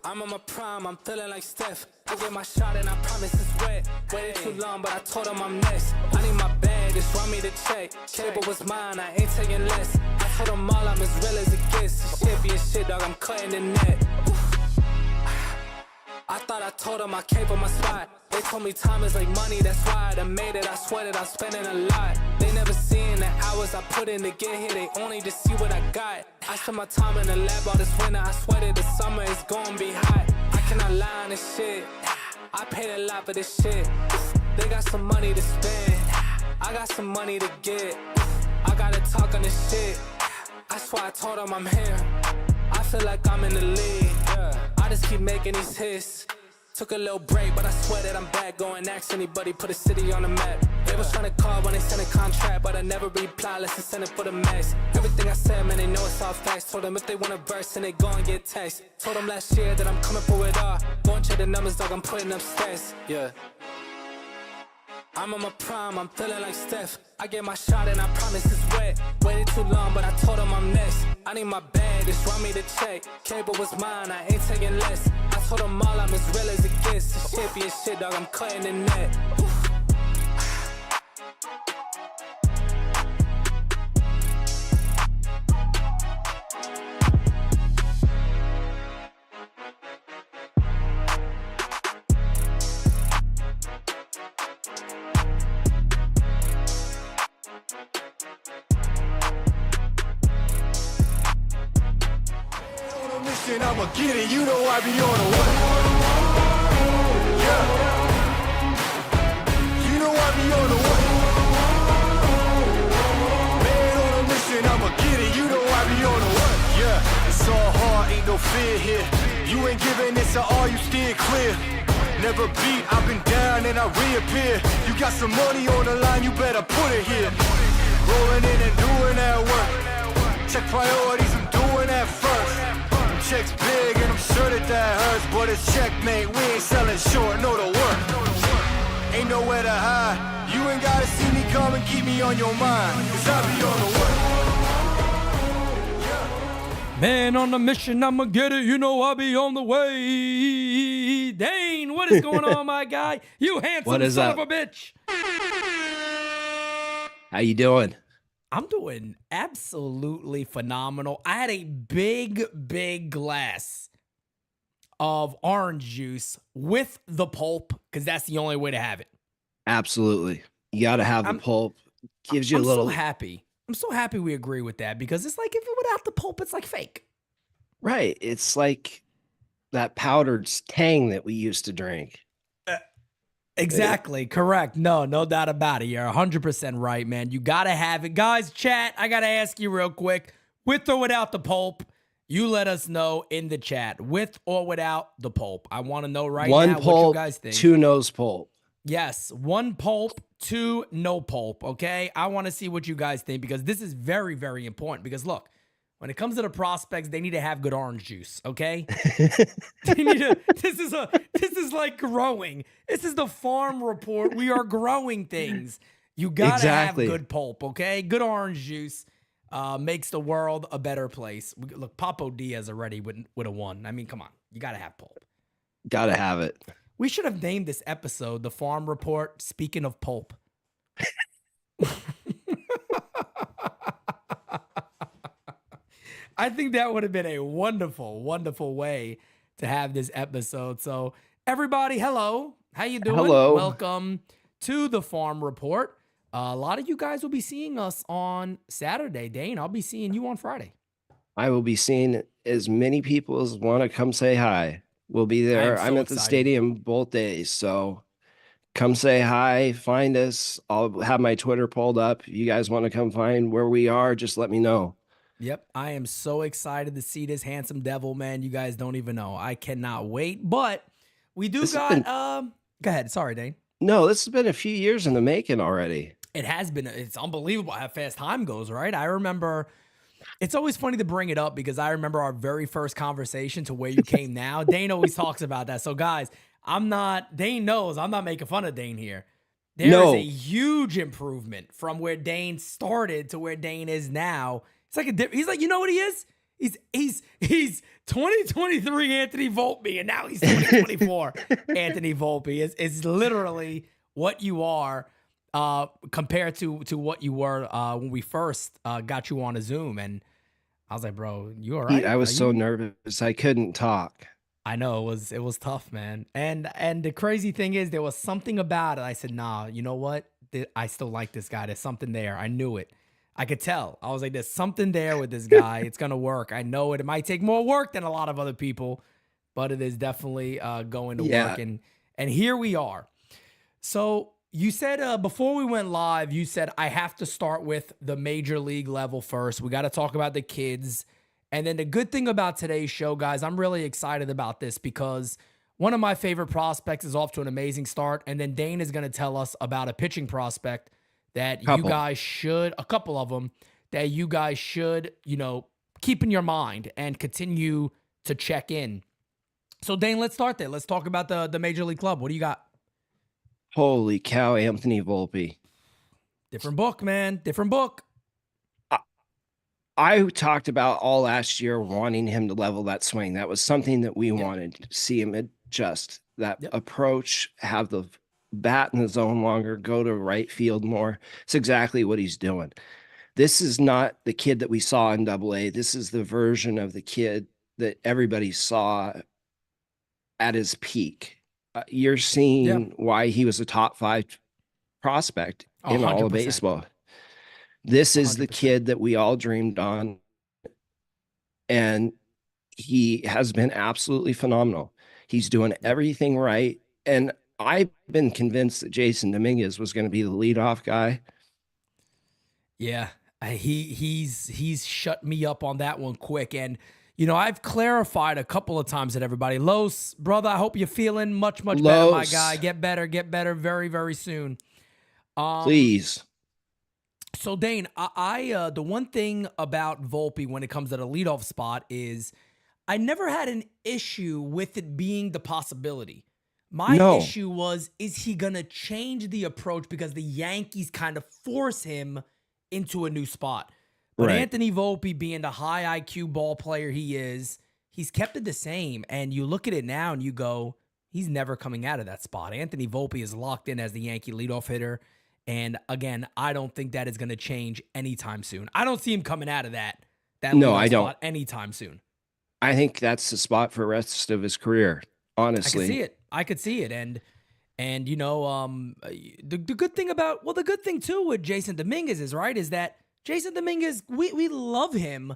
I'm on my prime, I'm feeling like Steph. I get my shot and I promise it's wet. Waited too long, but I told him I'm next. I need my bag, just run me the check. Cable was mine, I ain't taking less. I told them all I'm as real as it gets. Shit be a shit, dog, I'm cutting the net. I thought I told them I came for my spot. They told me time is like money, that's why I done made it. I swear that I'm spending a lot. They never seen the hours I put in to get here. They only just see what I got. I spent my time in the lab all this winter. I swear that the summer is gonna be hot. I cannot lie on this shit. I paid a lot for this shit. They got some money to spend. I got some money to get. I gotta talk on this shit. That's why I told them I'm here. I feel like I'm in the league. I just keep making these hits. Took a little break, but I swear that I'm back. Go and ask anybody, put a city on the map. They was trying to call when they sent a contract, but I never reply unless they send it for the max. Everything I said, man, they know it's all facts. Told them if they want a verse, and they go and get text. Told them last year that I'm coming for it all. Go and check the numbers, dog, I'm putting up stats. Yeah. I'm on my prime, I'm feeling like Steph. I get my shot and I promise it's wet. Waited too long, but I told him I'm next. I need my bag, just run me the check. Cable was mine, I ain't taking less. I told them all I'm as real as it gets. This shit be a shit, dog, I'm cutting the net. I'ma get it, you know I be on the way. Yeah. You know I be on the way. Man on a mission, I'ma get it, you know I be on the way. Yeah, it's all hard, ain't no fear here. You ain't giving this at all, you steer clear. Never beat, I've been down and I reappear. You got some money on the line, you better put it here. Rolling in and doing that work. Check priorities, I'm doing that first. Check's big and I'm sure that hurts, but it's checkmate. We ain't selling short, know the work. Ain't nowhere to hide. You ain't gotta see me come and keep me on your mind, cause I be on the way. Man on the mission, I'ma get it. You know I'll be on the way. Dane, what is going on, my guy? You handsome son of a bitch. How you doing? I'm doing absolutely phenomenal. I had a big glass of orange juice with the pulp because that's the only way to have it. Absolutely. You got to have the pulp. Gives you a little... I'm so happy. I'm so happy we agree with that because it's like if it without the pulp, it's like fake. Right. It's like that powdered tang that we used to drink. Exactly. Correct. No doubt about it. You're 100% right, man. You got to have it. Guys, chat, I got to ask you real quick, with or without the pulp, you let us know in the chat, with or without the pulp. I want to know right now what you guys think. 2 nose pulp. Yes, 1 pulp, 2 no pulp, okay? I want to see what you guys think because this is very, very important because look, when it comes to the prospects, they need to have good orange juice, okay? This is like growing. This is the farm report. We are growing things. You got to have good pulp, okay? Good orange juice makes the world a better place. Look, Papo Diaz already with a 1. I mean, come on. You got to have pulp. Got to have it. We should have named this episode The Farm Report, Speaking of Pulp. I think that would have been a wonderful, wonderful way to have this episode. So everybody, hello. How you doing? Hello. Welcome to The Farm Report. A lot of you guys will be seeing us on Saturday. Dane, I'll be seeing you on Friday. I will be seeing as many people as want to come say hi. We'll be there. I'm at the stadium both days. So come say hi, find us. I'll have my Twitter pulled up. If you guys want to come find where we are, just let me know. Yep, I am so excited to see this handsome devil, man. You guys don't even know. I cannot wait. But we do go ahead. Sorry, Dane. No, this has been a few years in the making already. It has been. It's unbelievable how fast time goes, right? I remember, it's always funny to bring it up because I remember our very first conversation to where you came now. Dane always talks about that. So guys, Dane knows I'm not making fun of Dane here. There is a huge improvement from where Dane started to where Dane is now. It's like he's like, you know what he is? He's 2023 Anthony Volpe, and now he's 2024 Anthony Volpe. It's literally what you are compared to what you were when we first got you on a Zoom. And I was like, bro, you all right? I was so nervous I couldn't talk. I know it was tough, man. And the crazy thing is there was something about it. I said, nah, you know what? I still like this guy. There's something there. I knew it. I could tell. I was like, there's something there with this guy. It's going to work. I know it. It might take more work than a lot of other people, but it is definitely going to work. And here we are. So you said before we went live, you said I have to start with the major league level first. We got to talk about the kids. And then the good thing about today's show, guys, I'm really excited about this because one of my favorite prospects is off to an amazing start. And then Dane is going to tell us about a pitching prospect that you guys should, a couple of them, that you guys should, keep in your mind and continue to check in. So, Dane, let's start there. Let's talk about the Major League Club. What do you got? Holy cow, Anthony Volpe. Different book, man. Different book. I talked about all last year wanting him to level that swing. That was something that we wanted to see him adjust that approach, have the bat in the zone longer, go to right field more. It's exactly what he's doing. This is not the kid that we saw in AA. This is the version of the kid that everybody saw at his peak. You're seeing why he was a top 5 prospect in 100%. all of baseball. This is 100%. The kid that we all dreamed on, and he has been absolutely phenomenal. He's doing everything right, and I've been convinced that Jason Dominguez was going to be the leadoff guy. Yeah, he's shut me up on that one quick. And, I've clarified a couple of times that everybody, Los, brother, I hope you're feeling much better, my guy. Get better very, very soon. Please. So, Dane, I the one thing about Volpe when it comes to the leadoff spot is I never had an issue with it being the possibility. My issue was, is he going to change the approach because the Yankees kind of force him into a new spot? But Anthony Volpe, being the high IQ ball player he is, he's kept it the same. And you look at it now and you go, he's never coming out of that spot. Anthony Volpe is locked in as the Yankee leadoff hitter. And again, I don't think that is going to change anytime soon. I don't see him coming out of that leadoff spot anytime soon. I think that's the spot for the rest of his career, honestly. I could see it. And the good thing the good thing too with Jason Dominguez is that Jason Dominguez, we love him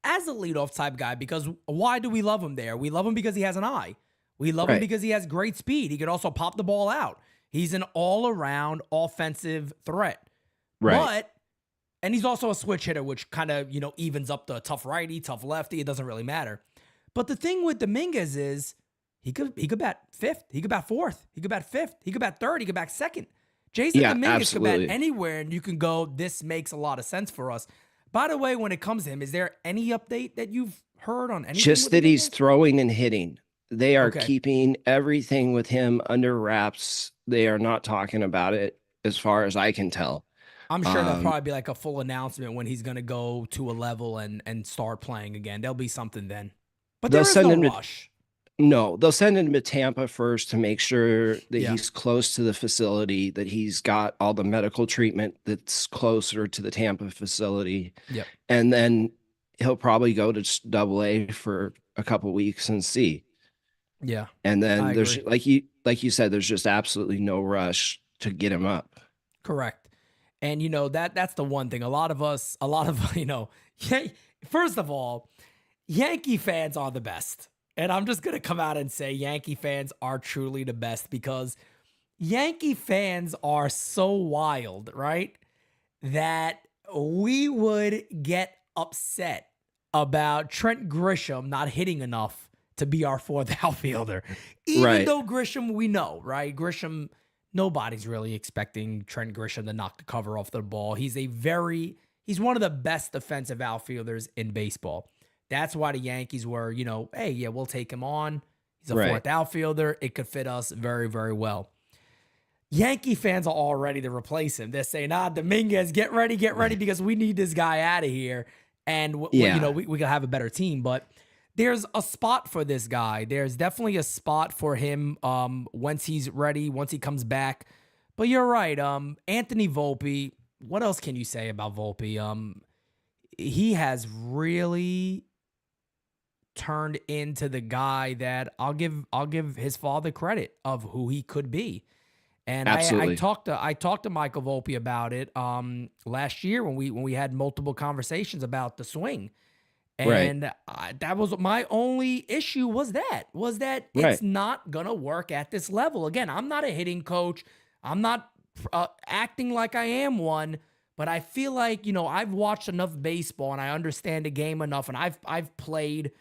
as a leadoff type guy because why do we love him there? We love him because he has an eye. We love him because he has great speed. He could also pop the ball out. He's an all-around offensive threat. And he's also a switch hitter, which kind of, evens up the tough righty, tough lefty. It doesn't really matter. But the thing with Dominguez is he could bat 5th. He could bat 4th. He could bat 5th. He could bat 3rd. He could bat 2nd. Jason Dominguez could bat anywhere, and you can go, this makes a lot of sense for us. By the way, when it comes to him, is there any update that you've heard on anything? Just that he's throwing and hitting. They are keeping everything with him under wraps. They are not talking about it as far as I can tell. I'm sure there'll probably be like a full announcement when he's going to go to a level and start playing again. There'll be something then. But there is no rush. No, they'll send him to Tampa first to make sure that he's close to the facility, that he's got all the medical treatment that's closer to the Tampa facility. Yep. And then he'll probably go to AA for a couple weeks and see. Yeah. And then there's like you said, there's just absolutely no rush to get him up. Correct. And that's the one thing. A lot of first of all, Yankee fans are the best. And I'm just going to come out and say Yankee fans are truly the best because Yankee fans are so wild, right? That we would get upset about Trent Grisham not hitting enough to be our 4th outfielder. Even though Grisham, we know, right? Grisham, nobody's really expecting Trent Grisham to knock the cover off the ball. He's one of the best defensive outfielders in baseball. That's why the Yankees were, hey, we'll take him on. He's a 4th outfielder. It could fit us very, very well. Yankee fans are all ready to replace him. They're saying, Dominguez, get ready, because we need this guy out of here. and Yeah. we could have a better team. But there's a spot for this guy. There's definitely a spot for him once he's ready, once he comes back. But you're right. Anthony Volpe, what else can you say about Volpe? He has really turned into the guy that I'll give his father credit of who he could be. And I talked to Michael Volpe about it last year when we had multiple conversations about the swing. And that was my only issue was that it's not going to work at this level. Again, I'm not a hitting coach. I'm not acting like I am one, but I feel like, I've watched enough baseball and I understand the game enough. And I've played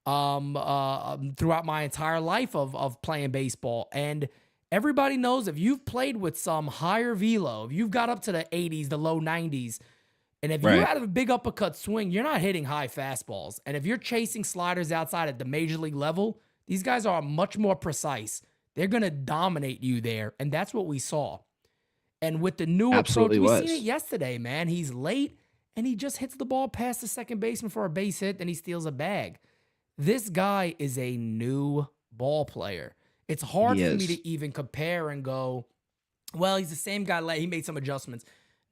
throughout my entire life of playing baseball. And everybody knows if you've played with some higher velo, if you've got up to the 80s, the low 90s, and if you have a big uppercut swing, you're not hitting high fastballs. And if you're chasing sliders outside at the major league level, these guys are much more precise. They're going to dominate you there. And that's what we saw. And with the new approach, we seen it yesterday, man. He's late and he just hits the ball past the second baseman for a base hit, then he steals a bag. This guy is a new ball player. It's hard for me to even compare and go, well, he's the same guy. He made some adjustments.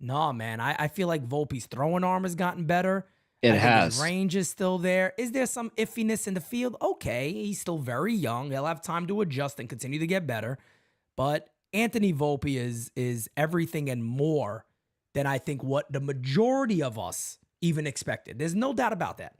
No, man, I feel like Volpe's throwing arm has gotten better. His range is still there. Is there some iffiness in the field? Okay, he's still very young. He'll have time to adjust and continue to get better. But Anthony Volpe is everything and more than I think what the majority of us even expected. There's no doubt about that.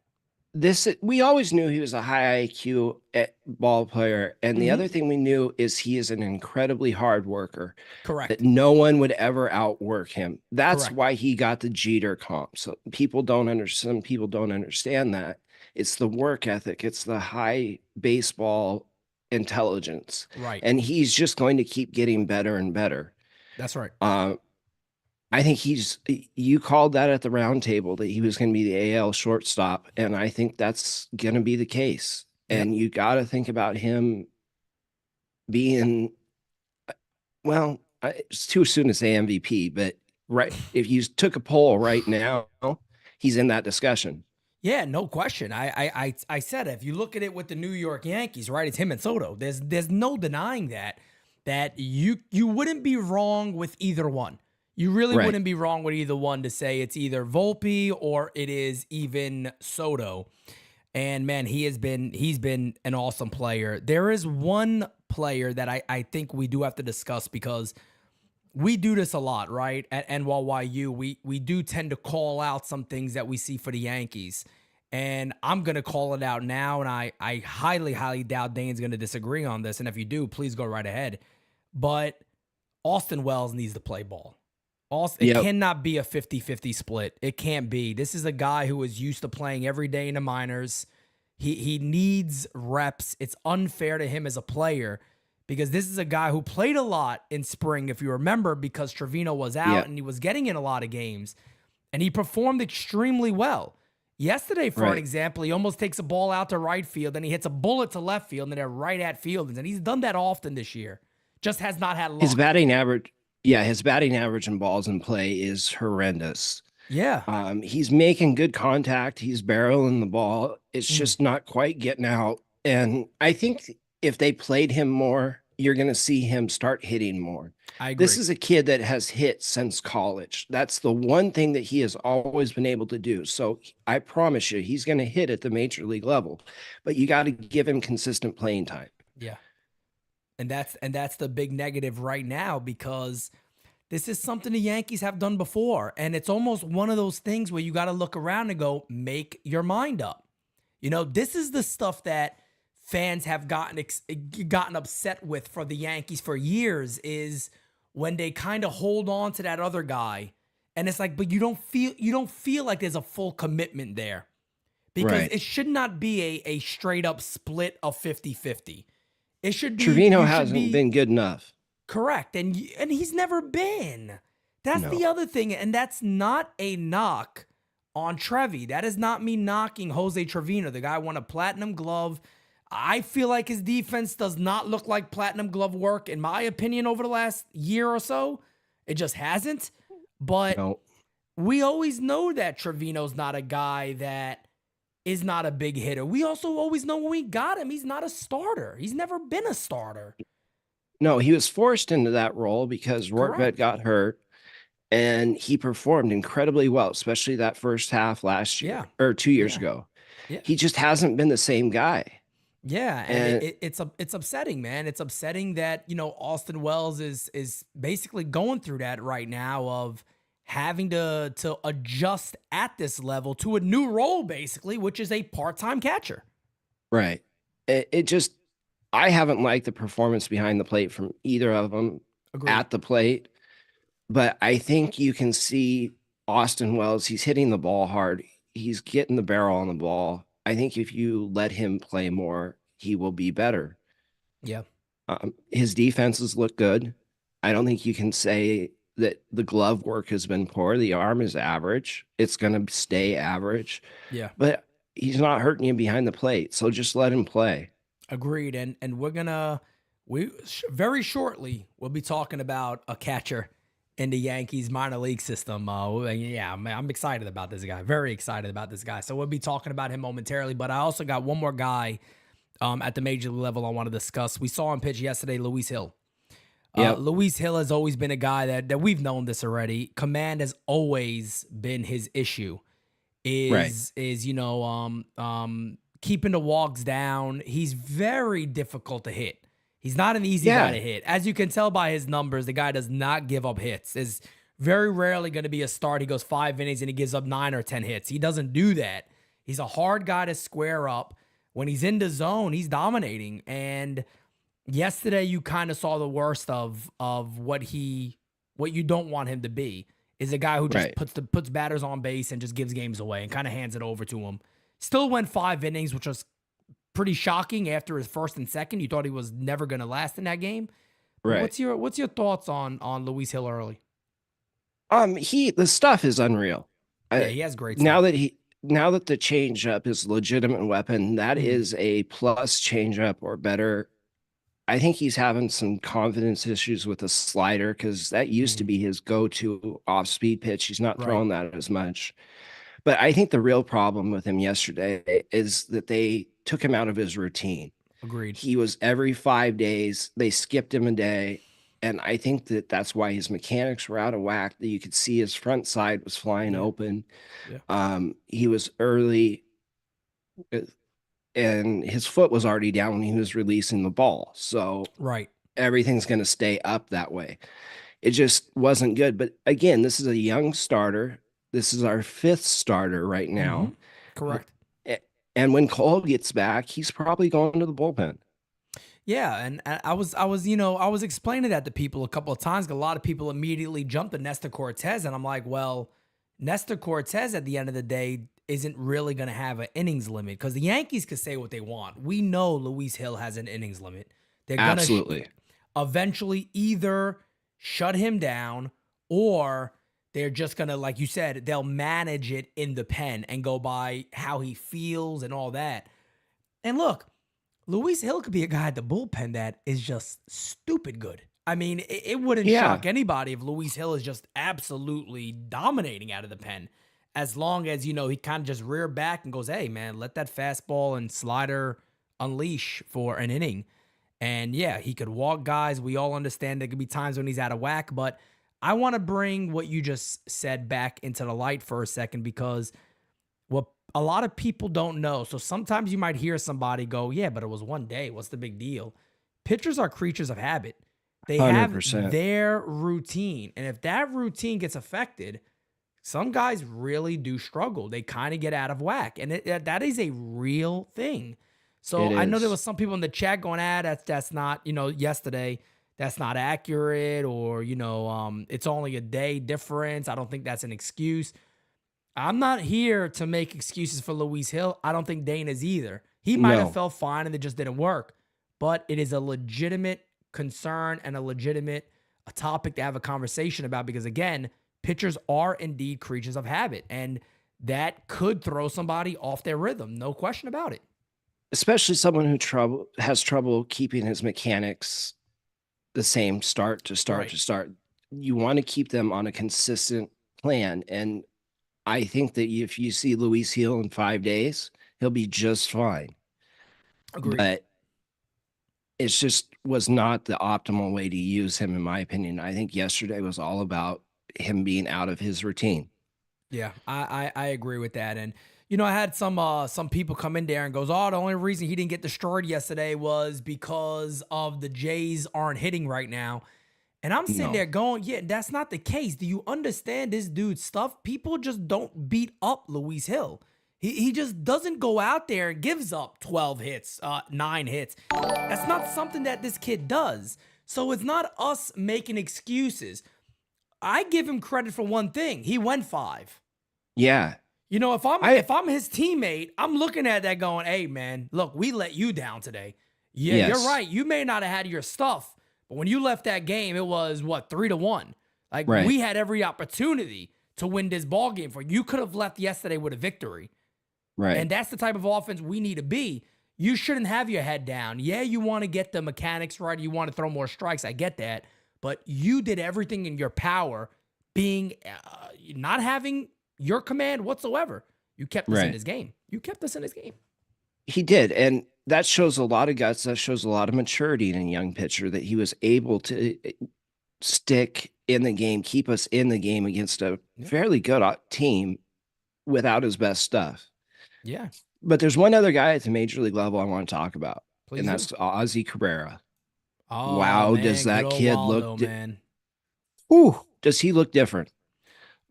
We always knew he was a high IQ ball player. And the other thing we knew is he is an incredibly hard worker. Correct. That no one would ever outwork him. That's why he got the Jeter comp. So some people don't understand that. It's the work ethic. It's the high baseball intelligence. Right. And he's just going to keep getting better and better. That's right. I think you called that at the round table that he was going to be the AL shortstop. And I think that's going to be the case. And you got to think about him being, well, it's too soon to say MVP, but if you took a poll right now, he's in that discussion. Yeah, no question. I said it. If you look at it with the New York Yankees, right, it's him and Soto. There's no denying that you wouldn't be wrong with either one. You really wouldn't be wrong with either one to say it's either Volpe or it is even Soto. And man, he's been an awesome player. There is one player that I think we do have to discuss because we do this a lot, right? At NYU, we do tend to call out some things that we see for the Yankees. And I'm going to call it out now, and I highly, highly doubt Dane's going to disagree on this. And if you do, please go right ahead. But Austin Wells needs to play ball. It cannot be a 50-50 split. It can't be. This is a guy who is used to playing every day in the minors. He needs reps. It's unfair to him as a player because this is a guy who played a lot in spring, if you remember, because Trevino was out and he was getting in a lot of games. And he performed extremely well. Yesterday, for an example, he almost takes a ball out to right field, and he hits a bullet to left field, and they're right at fielders. And he's done that often this year. Just has not had luck. His batting average and balls in play is horrendous. Yeah. He's making good contact. He's barreling the ball. It's just not quite getting out. And I think if they played him more, you're going to see him start hitting more. I agree. This is a kid that has hit since college. That's the one thing that he has always been able to do. So I promise you, he's going to hit at the major league level, but you got to give him consistent playing time. Yeah. And that's the big negative right now because this is something the Yankees have done before. And it's almost one of those things where you got to look around and go, make your mind up. This is the stuff that fans have gotten upset with for the Yankees for years is when they kind of hold on to that other guy. And it's like, but you don't feel like there's a full commitment there because it should not be a straight up split of 50-50. It should be. Trevino hasn't been good enough. Correct. And he's never been. That's the other thing. And that's not a knock on Trevi. That is not me knocking Jose Trevino. The guy won a platinum glove. I feel like his defense does not look like platinum glove work, in my opinion, over the last year or so. It just hasn't. But we always know that Trevino's not a guy that is not a big hitter. We also always know when we got him, he's not a starter. He's never been a starter. No, he was forced into that role because Rortvedt Correct. got hurt, and he performed incredibly well, especially that first half last year or 2 years ago. Yeah. He just hasn't been the same guy. Yeah, and it's upsetting, man. It's upsetting that, you know, Austin Wells is basically going through that right now of having to adjust at this level to a new role, basically, which is a part-time catcher. Right. It just, I haven't liked the performance behind the plate from either of them. Agreed. At the plate. But I think you can see Austin Wells, he's hitting the ball hard. He's getting the barrel on the ball. I think if you let him play more, he will be better. Yeah. His defenses look good. I don't think you can say that the glove work has been poor. The arm is average. It's going to stay average. Yeah. But he's not hurting you behind the plate. So just let him play. Agreed. And very shortly, we'll be talking about a catcher in the Yankees minor league system. Yeah, I'm excited about this guy. Very excited about this guy. So we'll be talking about him momentarily. But I also got one more guy at the major league level I want to discuss. We saw him pitch yesterday, Luis Hill. Luis Hill has always been a guy that we've known this already. Command has always been his issue. Is you know keeping the walks down. He's very difficult to hit. He's not an easy guy to hit. As you can tell by his numbers, the guy does not give up hits. Is very rarely going to be a start. He goes 5 innings and he gives up 9 or 10 hits. He doesn't do that. He's a hard guy to square up. When he's in the zone, he's dominating. And yesterday, you kind of saw the worst of what you don't want him to be. Is a guy who just puts batters on base and just gives games away and kind of hands it over to him. Still went 5 innings, which was pretty shocking after his first and second. You thought he was never going to last in that game. Right. What's your thoughts on Luis Hill early? The stuff is unreal. Yeah, he has great stuff. Now that the changeup is a legitimate weapon, that is a plus changeup or better. I think he's having some confidence issues with the slider because that used to be his go-to off-speed pitch. He's not throwing that as much. But I think the real problem with him yesterday is that they took him out of his routine. Agreed. He was every 5 days. They skipped him a day. And I think that that's why his mechanics were out of whack. That you could see his front side was flying open. Yeah. He was early, and his foot was already down when he was releasing the ball. So everything's going to stay up that way. It just wasn't good. But again, this is a young starter. This is our 5th starter right now. Correct. And when Cole gets back, he's probably going to the bullpen. Yeah, and I was explaining that to people a couple of times. A lot of people immediately jumped to Nestor Cortez, and I'm like, well, Nestor Cortez at the end of the day isn't really going to have an innings limit because the Yankees can say what they want. We know Luis Hill has an innings limit. They're going to eventually either shut him down or they're just going to, like you said, they'll manage it in the pen and go by how he feels and all that. And look, Luis Hill could be a guy at the bullpen that is just stupid good. I mean, it wouldn't shock anybody if Luis Hill is just absolutely dominating out of the pen. As long as, he kind of just rear back and goes, hey, man, let that fastball and slider unleash for an inning. And, yeah, he could walk guys. We all understand there could be times when he's out of whack. But I want to bring what you just said back into the light for a second because what a lot of people don't know. So sometimes you might hear somebody go, yeah, but it was one day. What's the big deal? Pitchers are creatures of habit. They 100%. Have their routine. And if that routine gets affected, some guys really do struggle. They kind of get out of whack. And that is a real thing. So I know there was some people in the chat going, that's not, yesterday, that's not accurate or, it's only a day difference. I don't think that's an excuse. I'm not here to make excuses for Luis Hill. I don't think Dane is either. He might have felt fine and it just didn't work. But it is a legitimate concern and a topic to have a conversation about because, again, pitchers are indeed creatures of habit. And that could throw somebody off their rhythm. No question about it. Especially someone who has trouble keeping his mechanics the same start to start to start. You want to keep them on a consistent plan. And I think that if you see Luis Hill in 5 days, he'll be just fine. Agreed. But it's just was not the optimal way to use him, in my opinion. I think yesterday was all about him being out of his routine. Yeah, I agree with that. And I had some people come in there and goes, "Oh, the only reason he didn't get destroyed yesterday was because of the Jays aren't hitting right now." And I'm sitting there going, "Yeah, that's not the case. Do you understand this dude's stuff? People just don't beat up Luis Hill. He just doesn't go out there and gives up 12 hits, 9 hits. That's not something that this kid does. So it's not us making excuses. I give him credit for one thing. He went 5. Yeah. If I'm his teammate, I'm looking at that going, "Hey, man, look, we let you down today. Yeah, Yes. You're right. You may not have had your stuff, but when you left that game, it was 3-1. Like Right. we had every opportunity to win this ball game for you. You could have left yesterday with a victory." Right. And that's the type of offense we need to be. You shouldn't have your head down. Yeah, you want to get the mechanics right. You want to throw more strikes. I get that. But you did everything in your power, being not having your command whatsoever. You kept us in his game. You kept us in his game. He did. And that shows a lot of guts. That shows a lot of maturity in a young pitcher, that he was able to stick in the game, keep us in the game against a fairly good team without his best stuff. Yeah. But there's one other guy at the major league level I want to talk about. Please and do. that's Ozzy Cabrera. Oh, wow, man, does that good old kid Waldo, look man. Does he look different?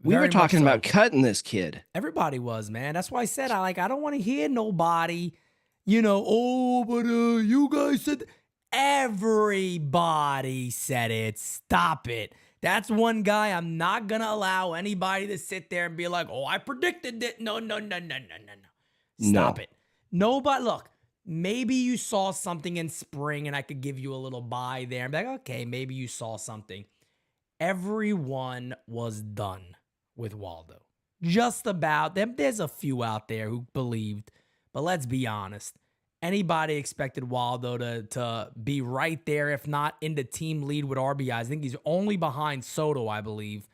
We Very were talking much so. about cutting this kid. Everybody was, man. That's why I said I don't want to hear nobody, "Oh, but you guys said." Everybody said it. Stop it. That's one guy I'm not going to allow anybody to sit there and be like, "Oh, I predicted it." No. Stop it. Nobody, look, maybe you saw something in spring and I could give you a little buy there. I'm like, okay, maybe you saw something. Everyone was done with Waldo. Just about them. There's a few out there who believed, but let's be honest. Anybody expected Waldo to be right there, if not in the team lead with RBIs. I think he's only behind Soto, I believe.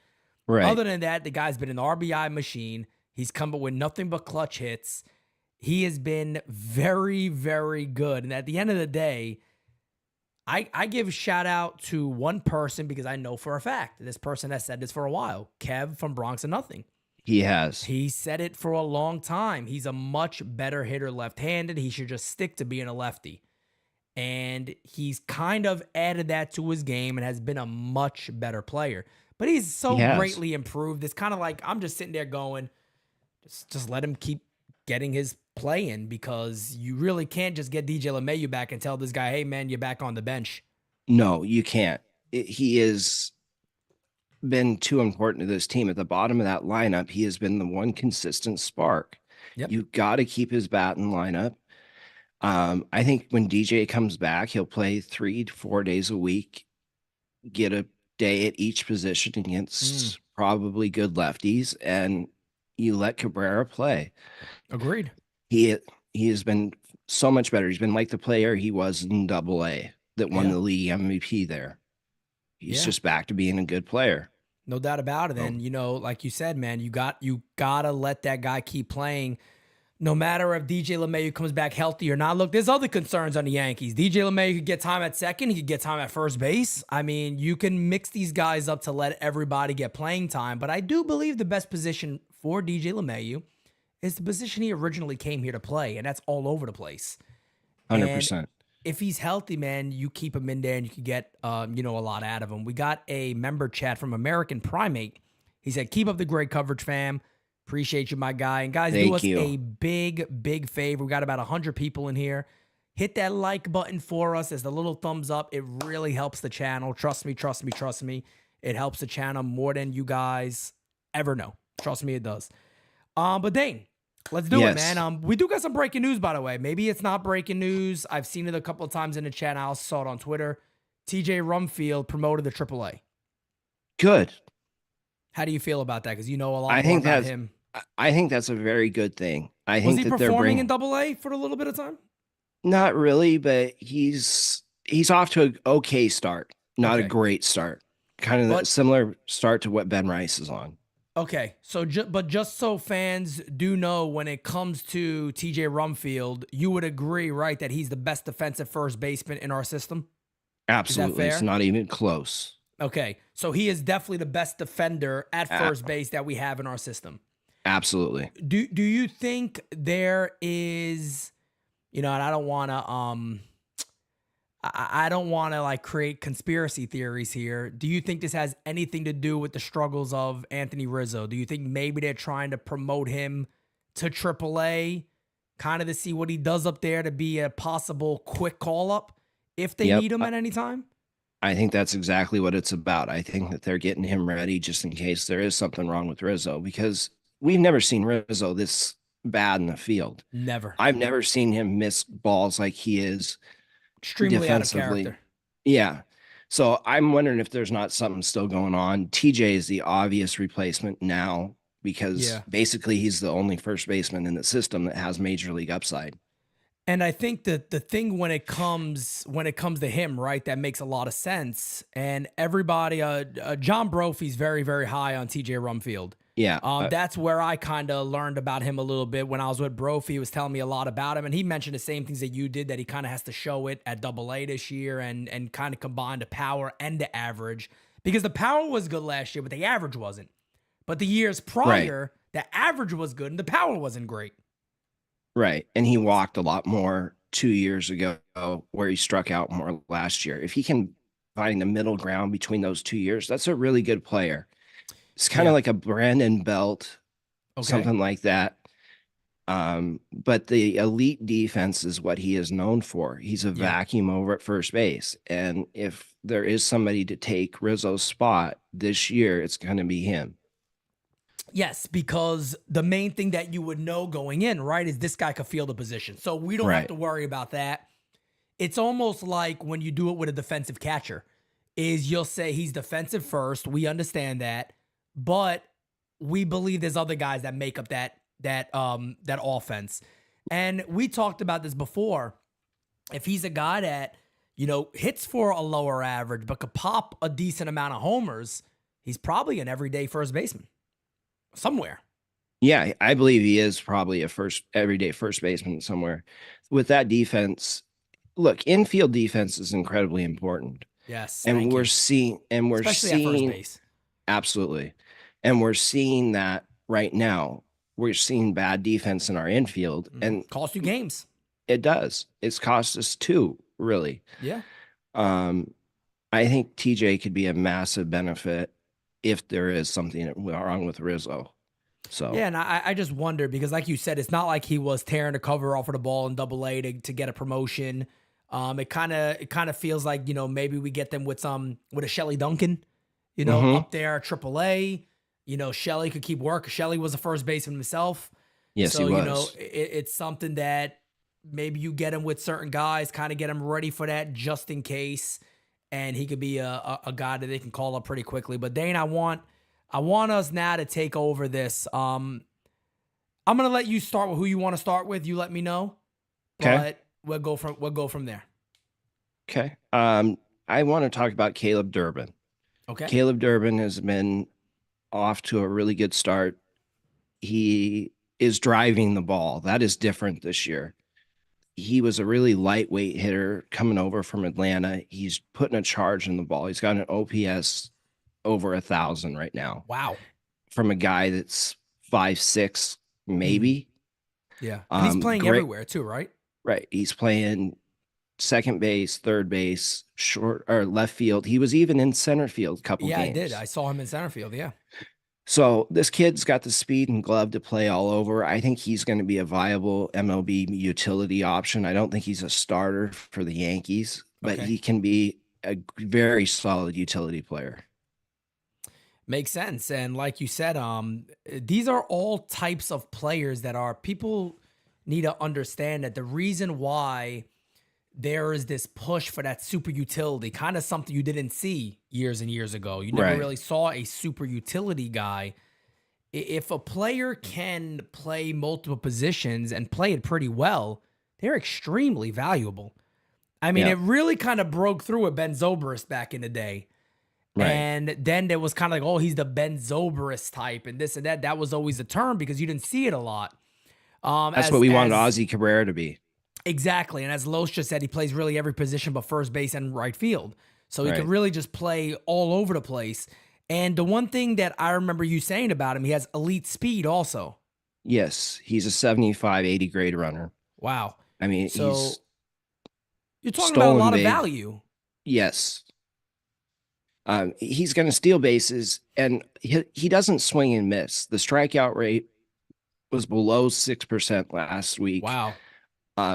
Right. Other than that, the guy's been an RBI machine. He's come up with nothing but clutch hits. He has been very, very good. And at the end of the day, I give a shout out to one person because I know for a fact this person has said this for a while. Kev from Bronx and Nothing. He has. He said it for a long time. He's a much better hitter left-handed. He should just stick to being a lefty. And he's kind of added that to his game and has been a much better player. But he's so greatly improved. It's kind of like I'm just sitting there going, just let him keep getting his play in, because you really can't just get DJ LeMahieu back and tell this guy, "Hey, man, you're back on the bench." No, you can't. He has been too important to this team. At the bottom of that lineup, he has been the one consistent spark. Yep. You've got to keep his bat in lineup. I think when DJ comes back, he'll play 3 to 4 days a week, get a day at each position against probably good lefties, and you let Cabrera play. Agreed. He has been so much better. He's been like the player he was in AA that won the league MVP there. He's just back to being a good player. No doubt about it. And, like you said, man, you gotta let that guy keep playing. No matter if DJ LeMahieu comes back healthy or not. Look, there's other concerns on the Yankees. DJ LeMahieu could get time at second. He could get time at first base. I mean, you can mix these guys up to let everybody get playing time. But I do believe the best position for DJ LeMahieu is the position he originally came here to play, and that's all over the place. 100%. And if he's healthy, man, you keep him in there and you can get, a lot out of him. We got a member chat from American Primate. He said, "Keep up the great coverage, fam. Appreciate you, my guy. And guys, do us a big, big favor. We got about 100 people in here. Hit that like button for us as the little thumbs up. It really helps the channel. Trust me. It helps the channel more than you guys ever know. Trust me, it does. But Dane, let's do it, man. We do got some breaking news, by the way. Maybe it's not breaking news. I've seen it a couple of times in the chat. I also saw it on Twitter. TJ Rumfield promoted to AAA. Good. How do you feel about that? Because you know a lot more about him. I think that's a very good thing. I Was think he that performing in AA for a little bit of time? Not really, but he's off to an okay start, not a great start. Kind of a similar start to what Ben Rice is on. Okay, so but just so fans do know, when it comes to TJ Rumfield, you would agree, right, that he's the best defensive first baseman in our system? Absolutely. Is It's that fair? not even close. Okay, so he is definitely the best defender at first base that we have in our system. Absolutely. Do you think there is, and I don't want to I don't want to like create conspiracy theories here. Do you think this has anything to do with the struggles of Anthony Rizzo? Do you think maybe they're trying to promote him to AAA, kind of to see what he does up there, to be a possible quick call up if they need him at any time? I think that's exactly what it's about. I think that they're getting him ready just in case there is something wrong with Rizzo, because we've never seen Rizzo this bad in the field. Never. I've never seen him miss balls like he is. Extremely out of character. Yeah. So I'm wondering if there's not something still going on. TJ is the obvious replacement now because basically he's the only first baseman in the system that has major league upside. And I think that the thing when it comes to him, right, that makes a lot of sense. And everybody, John Brophy's very, very high on TJ Rumfield. Yeah. That's where I kind of learned about him a little bit when I was with Brophy. He was telling me a lot about him, and he mentioned the same things that you did, that he kind of has to show it at AA this year and kind of combine the power and the average, because the power was good last year, but the average wasn't. But the years prior, the average was good and the power wasn't great. Right. And he walked a lot more 2 years ago, where he struck out more last year. If he can find the middle ground between those 2 years, that's a really good player. It's kind of like a Brandon Belt, something like that. But the elite defense is what he is known for. He's a vacuum over at first base. And if there is somebody to take Rizzo's spot this year, it's going to be him. Yes, because the main thing that you would know going in, right, is this guy could field a position. So we don't have to worry about that. It's almost like when you do it with a defensive catcher, is you'll say he's defensive first. We understand that. But we believe there's other guys that make up that offense. And we talked about this before. If he's a guy that, hits for a lower average, but could pop a decent amount of homers, he's probably an everyday first baseman somewhere. Yeah, I believe he is probably a everyday first baseman somewhere. With that defense, look, infield defense is incredibly important. Yes. And we're seeing Especially at first base. Absolutely. And we're seeing that right now. We're seeing bad defense in our infield, and cost you games. It does. It's cost us 2, really. Yeah. I think TJ could be a massive benefit if there is something wrong with Rizzo. So yeah, and I just wonder, because like you said, it's not like he was tearing the cover off of the ball in AA to get a promotion. It kind of feels like, maybe we get them with a Shelly Duncan, up there at AAA. Shelly could keep work. Shelly was a first baseman himself. Yes, so, he was. It's something that maybe you get him with certain guys, kind of get him ready for that just in case. And he could be a guy that they can call up pretty quickly. But Dane, I want us now to take over this. I'm going to let you start with who you want to start with. You let me know. Okay. But we'll go from there. Okay. I want to talk about Caleb Durban. Okay. Caleb Durban has been off to a really good start. He is driving the ball. That is different this year. He was a really lightweight hitter coming over from Atlanta. He's putting a charge in the ball. He's got an OPS over 1,000 right now. Wow. From a guy that's 5'6", maybe. Yeah. And he's playing everywhere too, right? Right. He's playing second base, third base, short or left field. He was even in center field a couple games. Yeah, I did. I saw him in center field. Yeah. So this kid's got the speed and glove to play all over. I think he's going to be a viable MLB utility option. I don't think he's a starter for the Yankees, but he can be a very solid utility player. Makes sense. And like you said, these are all types of players that people need to understand that the reason why there is this push for that super utility, kind of something you didn't see years and years ago. You never really saw a super utility guy. If a player can play multiple positions and play it pretty well, they're extremely valuable. I mean, it really kind of broke through with Ben Zobrist back in the day. Right. And then there was kind of like, oh, he's the Ben Zobrist type and this and that. That was always the term because you didn't see it a lot. That's what we wanted Ozzy Cabrera to be. Exactly. And as Los just said, he plays really every position but first base and right field. So he could really just play all over the place. And the one thing that I remember you saying about him, he has elite speed also. Yes. He's a 75, 80 grade runner. Wow. I mean, so you're talking about a lot of value. Yes. He's going to steal bases, and he doesn't swing and miss. The strikeout rate was below 6% last week. Wow.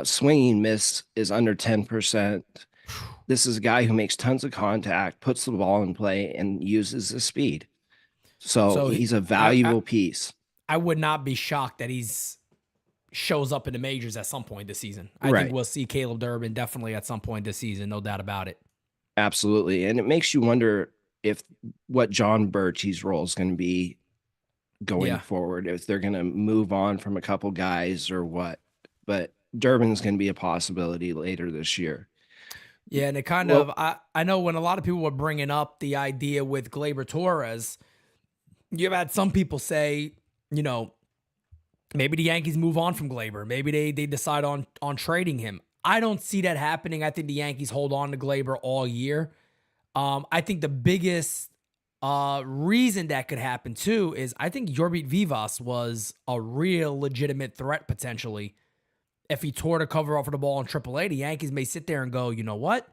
Swinging miss is under 10%. This is a guy who makes tons of contact, puts the ball in play, and uses the speed. So he's a valuable piece. I would not be shocked that he's shows up in the majors at some point this season. I think we'll see Caleb Durban definitely at some point this season, no doubt about it. Absolutely. And it makes you wonder if what John Birchie's role is going to be going forward, if they're going to move on from a couple guys or what. But Durban's going to be a possibility later this year. Yeah, and it kind of, I know when a lot of people were bringing up the idea with Gleyber Torres, you've had some people say, you know, maybe the Yankees move on from Gleyber. Maybe they decide on trading him. I don't see that happening. I think the Yankees hold on to Gleyber all year. I think the biggest reason that could happen too is I think Yorbit Vivas was a real legitimate threat potentially. If he tore the cover off of the ball in AAA, the Yankees may sit there and go, you know what?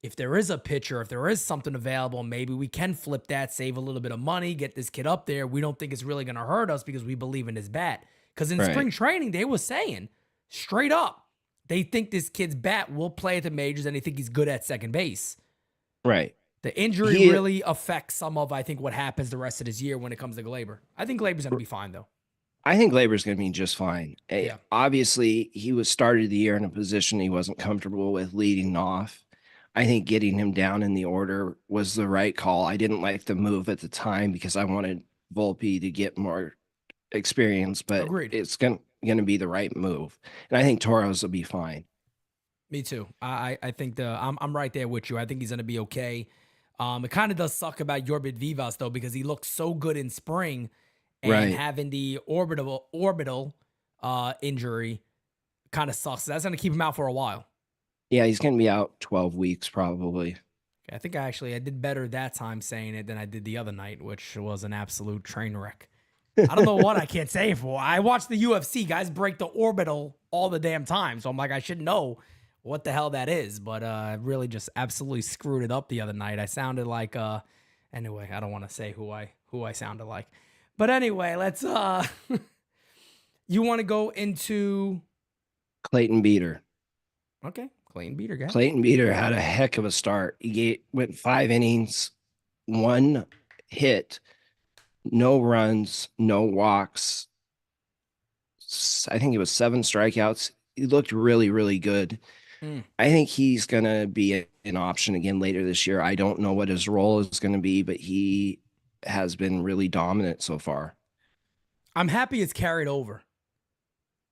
If there is a pitcher, if there is something available, maybe we can flip that, save a little bit of money, get this kid up there. We don't think it's really going to hurt us because we believe in his bat. Because in spring training, they were saying straight up, they think this kid's bat will play at the majors and they think he's good at second base. Right. The injury really affects some of, I think, what happens the rest of this year when it comes to Gleyber. I think Gleyber's going to be fine, though. I think Gleyber's going to be just fine. Yeah. Obviously, he was started the year in a position he wasn't comfortable with leading off. I think getting him down in the order was the right call. I didn't like the move at the time because I wanted Volpe to get more experience, but it's going to be the right move. And I think Torres will be fine. Me too. I think I'm right there with you. I think he's going to be okay. It kind of does suck about Yorbit Vivas, though, because he looked so good in spring. And having the orbital injury kind of sucks. That's going to keep him out for a while. Yeah, he's going to be out 12 weeks probably. I think I did better that time saying it than I did the other night, which was an absolute train wreck. I don't know what I can't say it for. I watch the UFC. Guys break the orbital all the damn time. So I'm like, I should know what the hell that is. But I really just absolutely screwed it up the other night. I sounded like, anyway, I don't want to say who I sounded like. But anyway, let's, you want to go into Clayton Beeter. Okay. Clayton Beeter, guy. Clayton Beeter had a heck of a start. He went 5 innings, 1 hit, no runs, no walks. I think it was 7 strikeouts. He looked really, really good. I think he's going to be an option again later this year. I don't know what his role is going to be, but he has been really dominant so far. I'm happy it's carried over.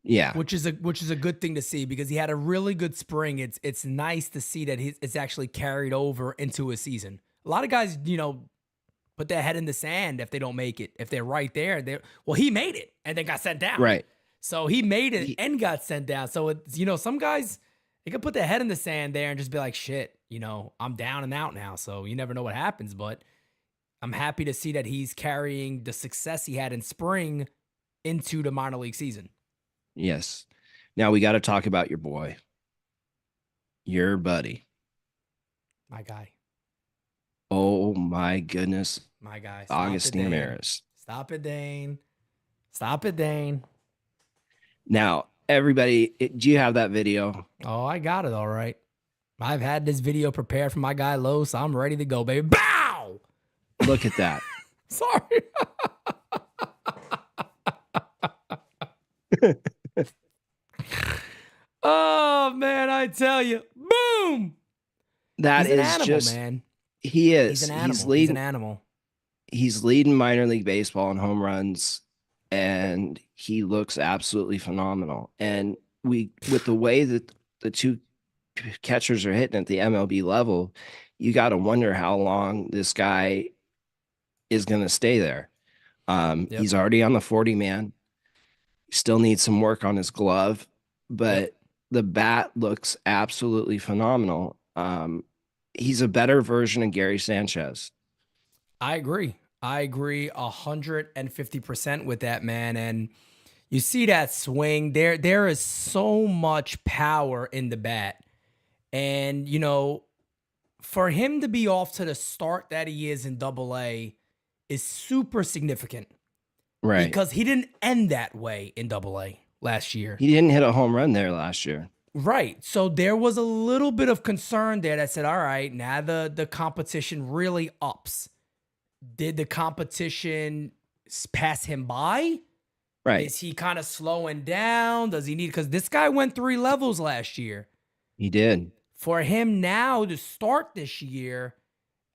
Yeah. Which is a good thing to see because he had a really good spring. It's nice to see that it's actually carried over into a season. A lot of guys, put their head in the sand if they don't make it. If they're right there, he made it and then got sent down. Right. So he made it and got sent down. So it's, some guys, they can put their head in the sand there and just be like, shit, I'm down and out now. So you never know what happens, but I'm happy to see that he's carrying the success he had in spring into the minor league season. Yes. Now we got to talk about your boy, your buddy. My guy. Oh my goodness. My guy. Augustine Ramirez. Stop it, Dane. Stop it, Dane. Now, everybody, do you have that video? Oh, I got it all right. I've had this video prepared for my guy Lowe, so I'm ready to go, baby. Bow! Look at that. Sorry. Oh man, I tell you, boom! That He's an is animal, just man. He is. He's an animal. He's an animal. He's leading minor league baseball in home runs, and he looks absolutely phenomenal. And with the way that the two catchers are hitting at the MLB level, you got to wonder how long this guy is going to stay there. He's already on the 40-man. Still needs some work on his glove, but the bat looks absolutely phenomenal. He's a better version of Gary Sanchez. I agree 150% with that, man. And you see that swing there is so much power in the bat. And, you know, for him to be off to the start that he is in Double-A is super significant. Right. Because he didn't end that way in Double-A last year. He didn't hit a home run there last year. Right. So there was a little bit of concern there that said, all right, now the competition really ups. Did the competition pass him by? Right. Is he kind of slowing down? Does he need, because this guy went 3 levels last year. He did. For him now to start this year,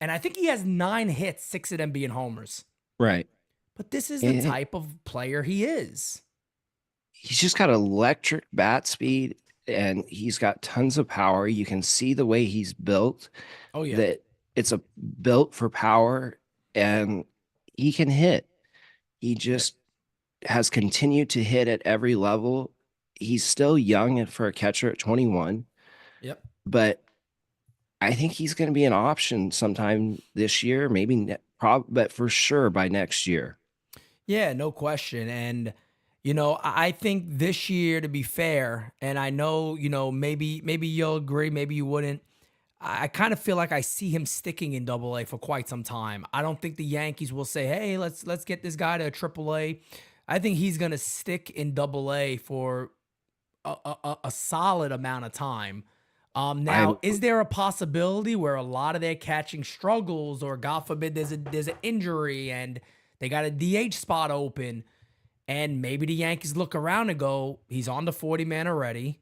and I think he has 9 hits, 6 of them being homers. Right. But this is the type of player he is. He's just got electric bat speed, and he's got tons of power. You can see the way he's built. Oh, yeah. That it's built for power, and he can hit. He just has continued to hit at every level. He's still young for a catcher at 21. Yep. But I think he's going to be an option sometime this year, maybe, but for sure by next year. Yeah, no question. And, you know, I think this year, to be fair, and I know, you know, maybe you'll agree, maybe you wouldn't. I kind of feel like I see him sticking in Double-A for quite some time. I don't think the Yankees will say, hey, let's get this guy to Triple-A. I think he's going to stick in Double-A for a solid amount of time. Now, is there a possibility where a lot of their catching struggles, or God forbid there's an injury and they got a DH spot open, and maybe the Yankees look around and go, he's on the 40-man already.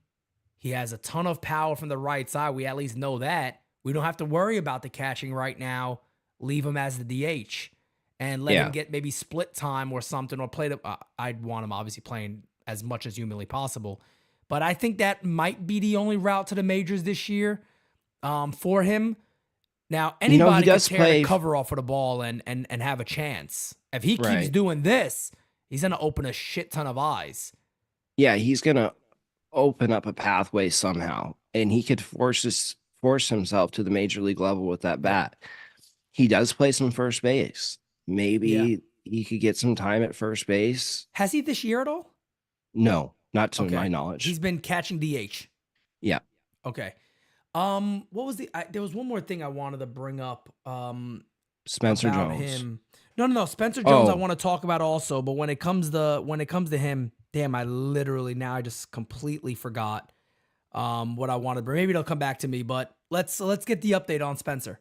He has a ton of power from the right side. We at least know that. We don't have to worry about the catching right now. Leave him as the DH and let him get maybe split time or something, or play I'd want him obviously playing as much as humanly possible. But I think that might be the only route to the majors this year for him. Now, anybody can tear the cover off of the ball and have a chance. If he keeps doing this, he's going to open a shit ton of eyes. Yeah, he's going to open up a pathway somehow, and he could force himself to the major league level with that bat. He does play some first base. Maybe he could get some time at first base. Has he this year at all? No, not to my knowledge. He's been catching DH. Yeah. Okay. What was there was one more thing I wanted to bring up. Spencer about Jones. Him. No. Spencer Jones I want to talk about also, but when it comes to him, damn, I just completely forgot what I wanted. But maybe it'll come back to me. But let's get the update on Spencer.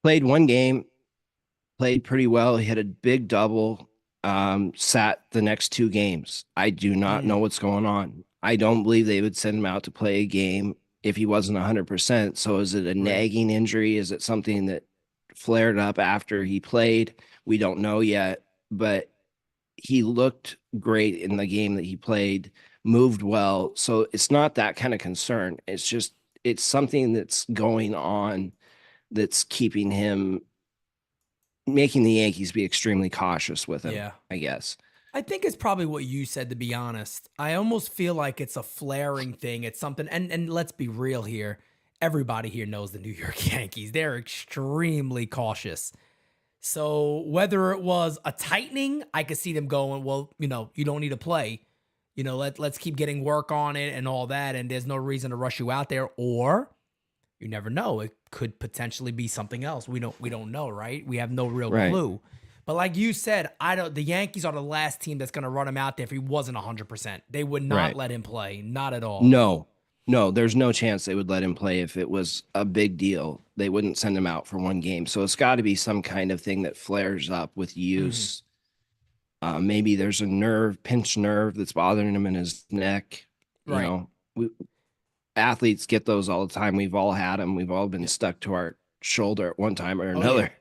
Played one game, played pretty well. He had a big double. Sat the next 2 games. I do not know what's going on. I don't believe they would send him out to play a game if he wasn't 100%. So is it a nagging injury? Is it something that flared up after he played? We don't know yet, but he looked great in the game that he played, moved well. So it's not that kind of concern. It's just, it's something that's going on that's keeping him, making the Yankees be extremely cautious with him, I guess. I think it's probably what you said, to be honest. I almost feel like it's a flaring thing. It's something, and let's be real here. Everybody here knows the New York Yankees. They're extremely cautious. So whether it was a tightening, I could see them going, well, you know, you don't need to play. You know, let's keep getting work on it and all that, and there's no reason to rush you out there. Or you never know. It could potentially be something else. We don't know, right? We have no real clue. But like you said, the Yankees are the last team that's going to run him out there if he wasn't 100%. They would not let him play. Not at all. No, there's no chance they would let him play if it was a big deal. They wouldn't send him out for one game. So it's got to be some kind of thing that flares up with use. Maybe there's a pinched nerve that's bothering him in his neck. You know, athletes get those all the time. We've all had them. We've all been stuck to our shoulder at one time or another.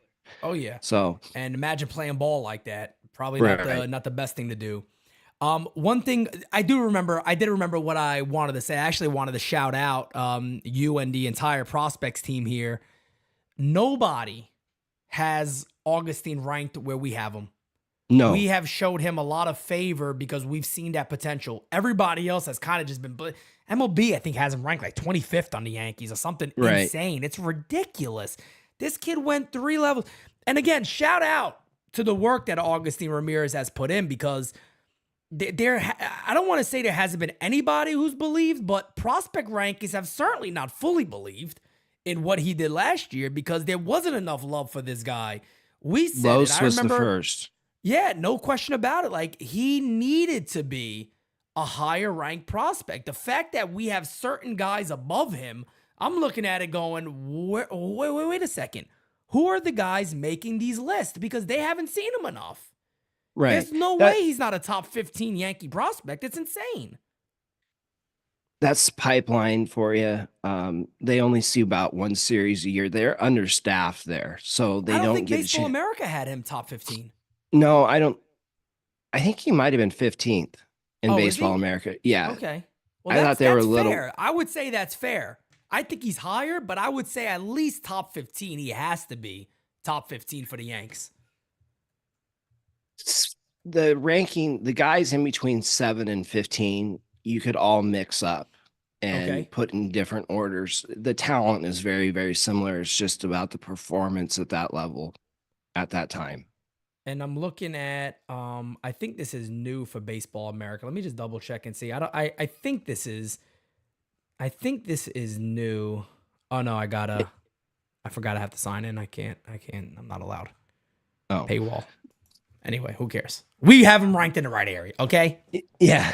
Oh yeah. So, and imagine playing ball like that. Probably not the best thing to do. One thing I did remember what I wanted to say. I actually wanted to shout out you and the entire prospects team here. nobody has Augustine ranked where we have him. No. We have showed him a lot of favor because we've seen that potential. Everybody else has kind of just been... MLB, I think, has him ranked like 25th on the Yankees or something insane. It's ridiculous. This kid went 3 levels. And again, shout out to the work that Augustine Ramirez has put in, because I don't want to say there hasn't been anybody who's believed, but prospect rankings have certainly not fully believed in what he did last year, because there wasn't enough love for this guy. We said Los I was remember, the first. Yeah, no question about it. Like, he needed to be a higher ranked prospect. The fact that we have certain guys above him, I'm looking at it going, wait a second. Who are the guys making these lists? Because they haven't seen him enough. Right. There's no way he's not a top 15 Yankee prospect. It's insane. That's pipeline for you. They only see about 1 series a year. They're understaffed there, so they don't think get Baseball a chance. America had him top 15. No, I don't. I think he might have been 15th in Baseball America. Yeah. Okay. Well, I thought they were a little. Fair. I would say that's fair. I think he's higher, but I would say at least top 15. He has to be top 15 for the Yanks. The ranking, the guys in between 7 and 15, you could all mix up and put in different orders. The talent is very, very similar. It's just about the performance at that level at that time. And I'm looking at, I think this is new for Baseball America. Let me just double check and see. I think this is new. Oh no, I forgot I have to sign in. I can't, I'm not allowed. Oh. Paywall. Anyway, who cares? We have him ranked in the right area. Okay. Yeah.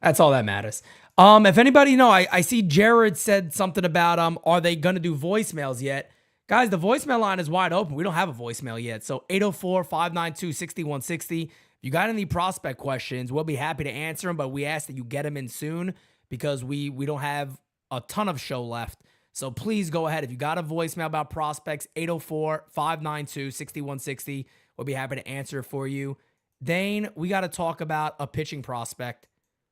That's all that matters. If anybody I see Jared said something about, are they going to do voicemails yet? Guys, the voicemail line is wide open. We don't have a voicemail yet. So 804-592-6160. If you got any prospect questions, we'll be happy to answer them, but we ask that you get them in soon because we don't have a ton of show left. So please go ahead. If you got a voicemail about prospects, 804-592-6160. We'll be happy to answer it for you. Dane, we got to talk about a pitching prospect.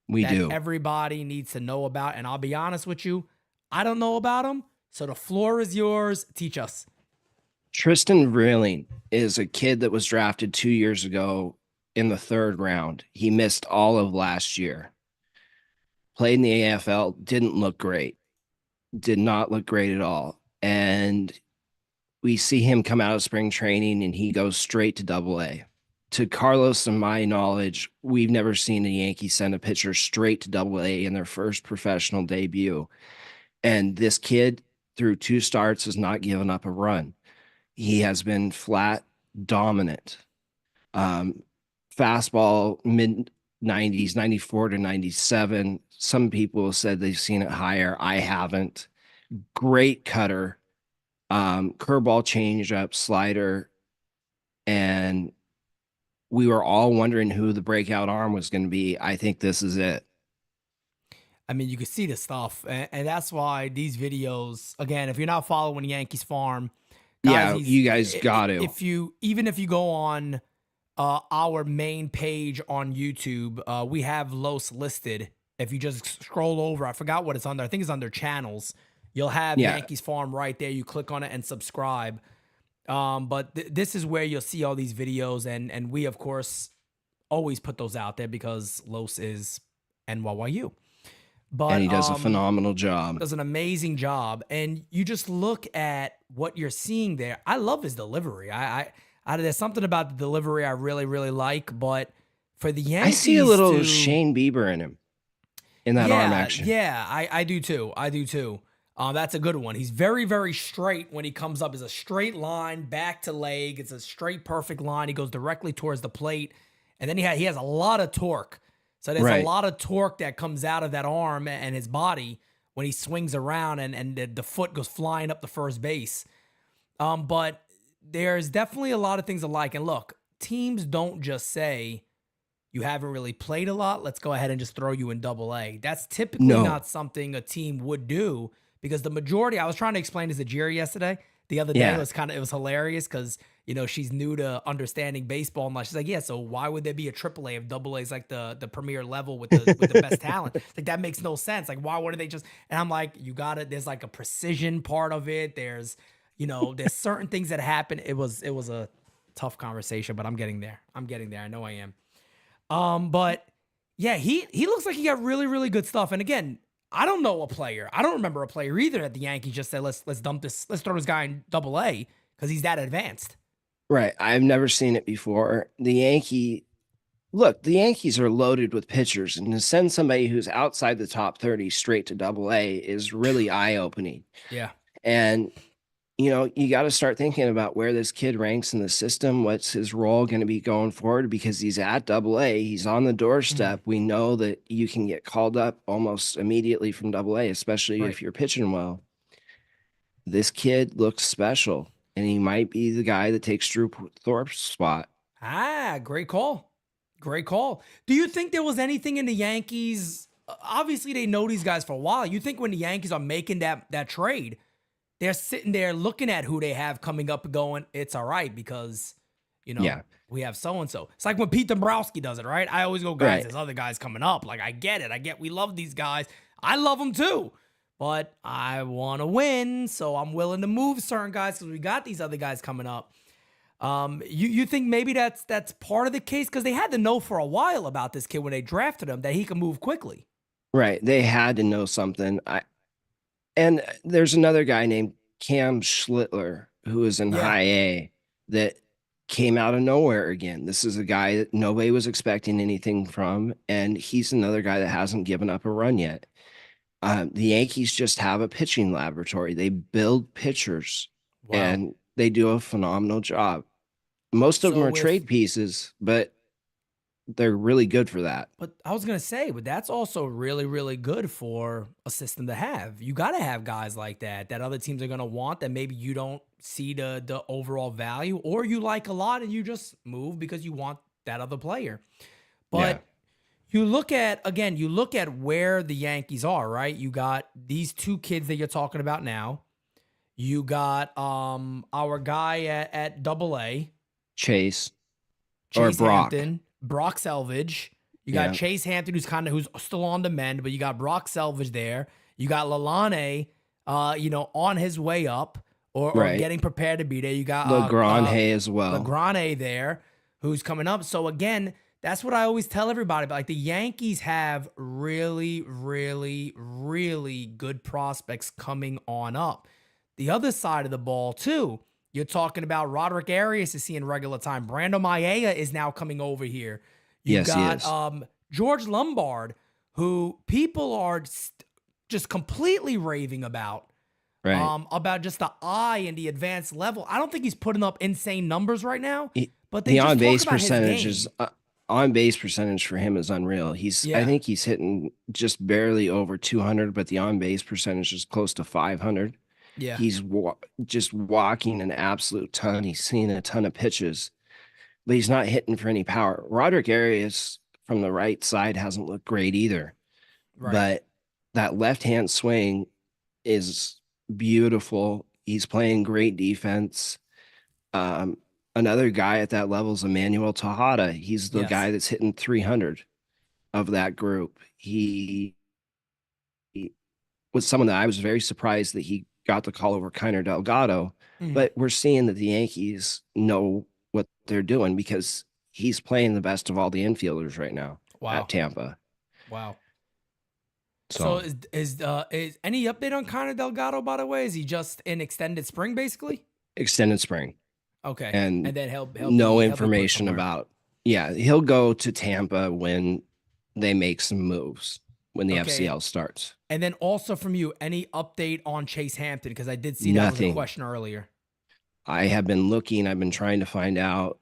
We do. Everybody needs to know about. And I'll be honest with you, I don't know about him. So the floor is yours. Teach us. Tristan Vrieling is a kid that was drafted 2 years ago in the 3rd round. He missed all of last year. Played in the AFL. Didn't look great. Did not look great at all. And we see him come out of spring training and he goes straight to AA. To Carlos and my knowledge, we've never seen a Yankee send a pitcher straight to AA in their first professional debut. And this kid, through 2 starts, has not given up a run. He has been flat dominant. Fastball mid-90s, 94 to 97. Some people said they've seen it higher. I haven't. Great cutter. Curveball, changeup, slider, and we were all wondering who the breakout arm was going to be. I think this is it. I mean, you can see the stuff, and that's why these videos, again, if you're not following Yankees Farm, guys, you guys got to. If you go on our main page on YouTube, we have Los listed. If you just scroll over, I forgot what it's under. I think it's under channels. You'll have Yankees Farm right there. You click on it and subscribe. But this is where you'll see all these videos, and we, of course, always put those out there because Los is NYU. But, and he does a phenomenal job. Does an amazing job. And you just look at what you're seeing there. I love his delivery. There's something about the delivery I really, really like. But for the Yankees, I see a little Shane Bieber in him, in that arm action. Yeah, I do too. That's a good one. He's very, very straight when he comes up. It's a straight line, back to leg. It's a straight, perfect line. He goes directly towards the plate. And then he has a lot of torque. So there's a lot of torque that comes out of that arm and his body when he swings around and the foot goes flying up the first base. But there's definitely a lot of things alike. And look, teams don't just say, you haven't really played a lot, let's go ahead and just throw you in AA. That's typically not something a team would do. Because the majority, I was trying to explain this to Jerry yesterday. The other day, it was hilarious because, she's new to understanding baseball. And she's like, yeah, so why would there be a AAA if AA is like the premier level with the best talent? Like, that makes no sense. Like, why wouldn't they just, and I'm like, you got it. There's like a precision part of it. There's, there's certain things that happen. It was a tough conversation, but I'm getting there. I know I am. But yeah, he looks like he got really, really good stuff. And again, I don't know a player. I don't remember a player either at the Yankees just said, let's throw this guy in AA because he's that advanced. Right. I've never seen it before. The Yankees are loaded with pitchers, and to send somebody who's outside the top 30 straight to AA is really eye-opening. Yeah. And you got to start thinking about where this kid ranks in the system. What's his role going to be going forward? Because he's at AA. He's on the doorstep. We know that you can get called up almost immediately from AA, especially if you're pitching well. This kid looks special, and he might be the guy that takes Drew Thorpe's spot. Great call. Great call. Do you think there was anything in the Yankees? Obviously, they know these guys for a while. You think when the Yankees are making that trade, they're sitting there looking at who they have coming up and going, it's all right because, we have so-and-so. It's like when Pete Dombrowski does it, right? I always go, guys, there's other guys coming up. Like, I get it. We love these guys. I love them too. But I want to win, so I'm willing to move certain guys because we got these other guys coming up. You think maybe that's part of the case? Because they had to know for a while about this kid when they drafted him that he can move quickly. Right. They had to know something. And there's another guy named Cam Schlittler who is in high A that came out of nowhere again. This is a guy that nobody was expecting anything from, and he's another guy that hasn't given up a run yet. The Yankees just have a pitching laboratory. They build pitchers, and they do a phenomenal job. Most of them are trade pieces, but they're really good for that. But I was going to say, but that's also really, really good for a system to have. You got to have guys like that other teams are going to want, that maybe you don't see the overall value, or you like a lot and you just move because you want that other player. But you look at where the Yankees are, right? You got these two kids that you're talking about now. You got our guy at AA. Chase or Brock. Hampton, Brock Selvage. You got Chase Hampton, who's still on the mend, but you got Brock Selvage there. You got Lalane, on his way up or getting prepared to be there. You got LaGrange as well. LaGrange there, who's coming up. So again, that's what I always tell everybody. But like the Yankees have really, really, really good prospects coming on up. The other side of the ball too. You're talking about Roderick Arias is seeing regular time. Brando Maeda is now coming over here. You got George Lombard, who people are just completely raving about. Right. About just the eye and the advanced level. I don't think he's putting up insane numbers right now. But the on base percentage for him is unreal. I think he's hitting just barely over 200, but the on base percentage is close to 500. Yeah, he's just walking an absolute ton. He's seen a ton of pitches, but he's not hitting for any power. Roderick Arias from the right side hasn't looked great either, but that left-hand swing is beautiful. He's playing great defense. Another guy at that level is Emmanuel Tejada. He's the guy that's hitting 300 of that group. He was someone that I was very surprised that he got the call over Kiner Delgado, but we're seeing that the Yankees know what they're doing because he's playing the best of all the infielders right now at Tampa. Wow. So is any update on Kiner Delgado, by the way? Is he just in extended spring, basically? Extended spring. Okay. And then he'll no information about, he'll go to Tampa when they make some moves, when the FCL starts. And then also from you, any update on Chase Hampton? Because I did see that was a question earlier. I have been looking. I've been trying to find out.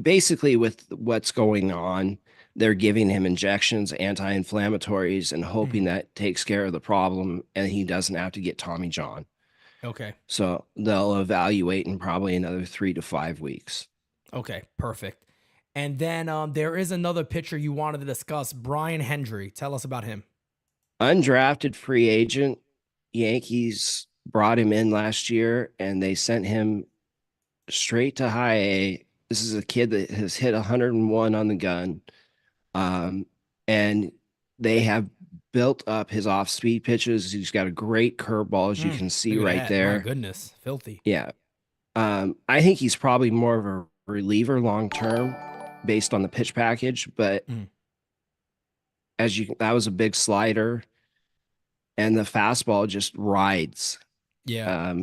Basically with what's going on, they're giving him injections, anti-inflammatories, and hoping that takes care of the problem and he doesn't have to get Tommy John. Okay. So they'll evaluate in probably another 3 to 5 weeks. Okay, perfect. And then there is another pitcher you wanted to discuss, Brian Hendry. Tell us about him. Undrafted free agent. Yankees brought him in last year, and they sent him straight to high A. This is a kid that has hit 101 on the gun. And they have built up his off-speed pitches. He's got a great curveball, as you can see Look at right that. there. My goodness, filthy. Yeah. I think he's probably more of a reliever long term based on the pitch package, but that was a big slider, and the fastball just rides. Yeah.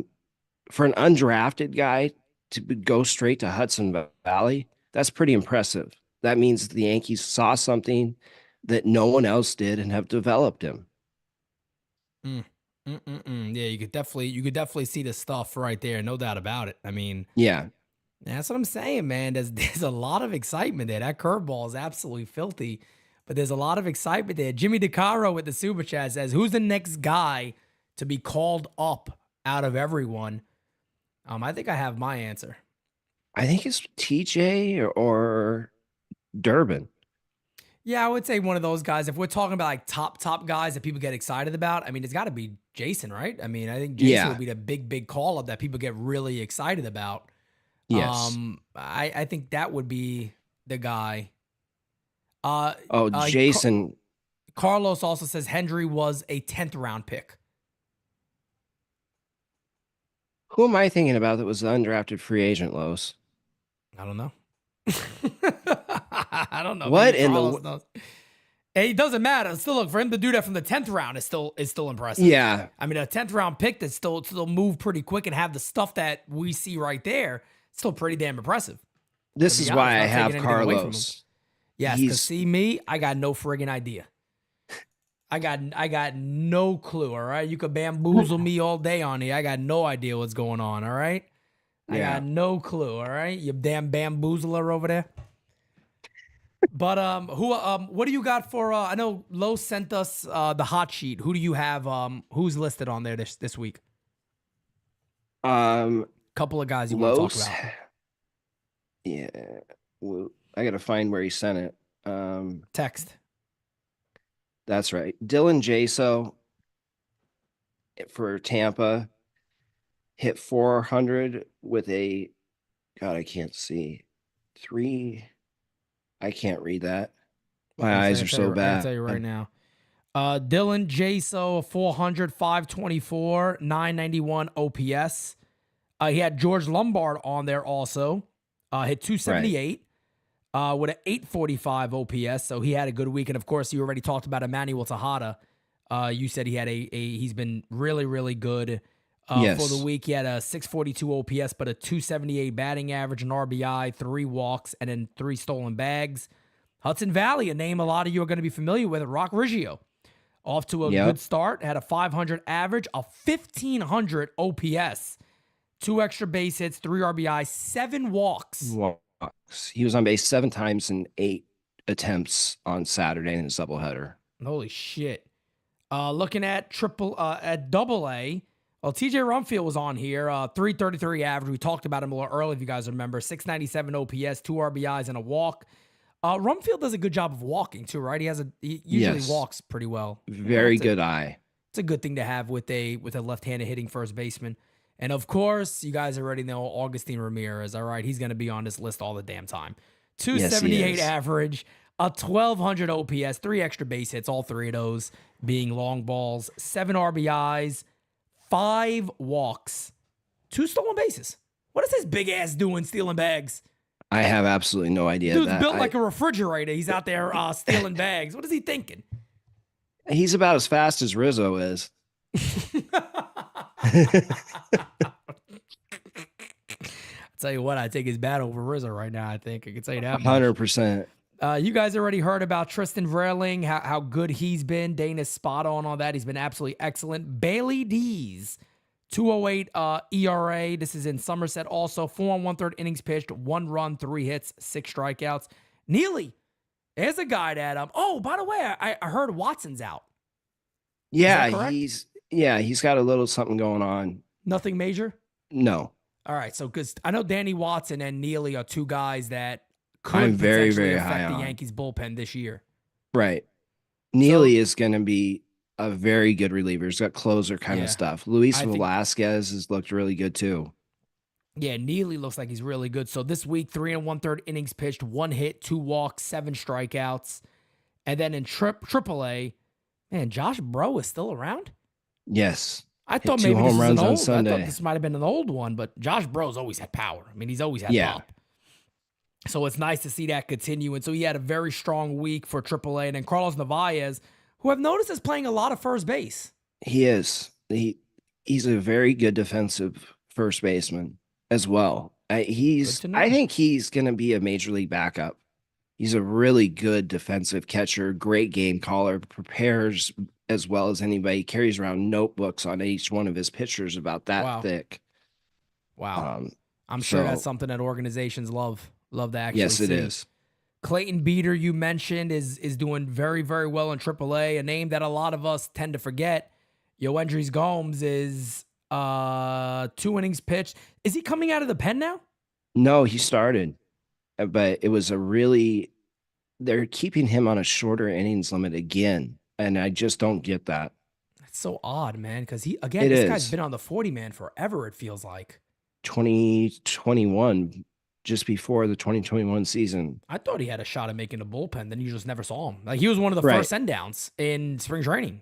For an undrafted guy to go straight to Hudson Valley, that's pretty impressive. That means the Yankees saw something that no one else did and have developed him. Yeah, you could definitely see the stuff right there, no doubt about it. I mean, Yeah. that's what I'm saying, man. There's a lot of excitement there. That curveball is absolutely filthy, but there's a lot of excitement there. Jimmy DeCaro with the super chat says, "Who's the next guy to be called up out of everyone?" I think I have my answer. I think it's TJ or Durban. Yeah, I would say one of those guys. If we're talking about like top guys that people get excited about, I mean, it's got to be Jason, right? I mean, I think Jason would be the big call up that people get really excited about. Yes. I think that would be the guy. Jason. Carlos also says Hendry was a 10th round pick. Who am I thinking about that was the undrafted free agent, Los? I don't know. I don't know. What in the? It doesn't matter. Still, look, for him to do that from the 10th round is still impressive. Yeah. I mean, a 10th round pick that still move pretty quick and have the stuff that we see right there, still pretty damn impressive. This is why I have Carlos. Yes, because see me, I got no friggin' idea. I got no clue, all right? You could bamboozle me all day on here. I got no idea what's going on, all right? I got no clue, all right? You damn bamboozler over there. But what do you got for I know Lo sent us the hot sheet. Who do you have who's listed on there this week? Couple of guys you want to talk about. Yeah. Well, I got to find where he sent it. Text. That's right. Dylan Jaso for Tampa hit 400 with a, God, I can't see. I can't read that. My eyes are so bad. I'll tell you right now. Dylan Jaso, 400, 524, 991 OPS. He had George Lombard on there also. Hit 278 with an 845 OPS. So he had a good week. And of course, you already talked about Emmanuel Tejada. You said he had he's been really, really good for the week. He had a 642 OPS, but a 278 batting average, an RBI, 3 walks, and then 3 stolen bags. Hudson Valley, a name a lot of you are going to be familiar with, Rock Riggio. Off to a good start, had a 500 average, a 1,500 OPS, 2 extra base hits, 3 RBI, 7 walks. He was on base 7 times in 8 attempts on Saturday in his doubleheader. Holy shit. Looking at double A, well, TJ Rumfield was on here, 333 average. We talked about him a little early, if you guys remember. 697 OPS, 2 RBIs, and a walk. Rumfield does a good job of walking too, right? He usually walks pretty well. Very good eye. It's a good thing to have with a left-handed hitting first baseman. And of course, you guys already know Augustine Ramirez. All right, he's going to be on this list all the damn time. 278 average, a 1,200 OPS, 3 extra base hits, all 3 of those being long balls, 7 RBIs, 5 walks, 2 stolen bases. What is this big ass doing stealing bags? I have absolutely no idea. Dude's built like a refrigerator. He's out there stealing bags. What is he thinking? He's about as fast as Rizzo is. I'll tell you what, I take his bat over Rizzo right now. I think I can say that. 100%. You guys already heard about Tristan Vrieling, how good he's been. Dana's spot on that. He's been absolutely excellent. Bailey Dees, 208 ERA. This is in Somerset also. 4 1/3 innings pitched, 1 run, 3 hits, 6 strikeouts. Neely, there's a guy that oh, by the way, I heard Watson's out. Yeah, he's got a little something going on. Nothing major? No. All right, so because I know Danny Watson and Neely are 2 guys that could I'm very, very affect high the on. Yankees bullpen this year. Right. Neely is going to be a very good reliever. He's got closer kind of stuff. Luis Velasquez has looked really good too. Yeah, Neely looks like he's really good. So this week, 3 1/3 innings pitched, 1 hit, 2 walks, 7 strikeouts. And then in AAA, Man, Josh Bro is still around? Yes. I Hit thought 2 maybe this home was an runs on old. I thought Sunday. this might have been an old one, but Josh Bro's always had power. I mean, he's always had Yeah. pop. So it's nice to see that continue. And so he had a very strong week for AAA. And then Carlos Narvaez, who I've noticed is playing a lot of first base. He is. He's a very good defensive first baseman as well. I think he's going to be a major league backup. He's a really good defensive catcher, great game caller, prepares as well as anybody, carries around notebooks on each one of his pitchers about that thick. Wow. I'm sure that's something that organizations love to actually yes, see. it is. Clayton Beeter, you mentioned, is doing very, very well in AAA, a name that a lot of us tend to forget. Hendry Gomes is 2 innings pitched. Is he coming out of the pen now? No, he started, but it was they're keeping him on a shorter innings limit again, and I just don't get that. That's so odd, man, because this guy's been on the 40-man forever, it feels like. 2021, just before the 2021 season. I thought he had a shot at making the bullpen, then you just never saw him. Like, he was one of the first send-downs in spring training.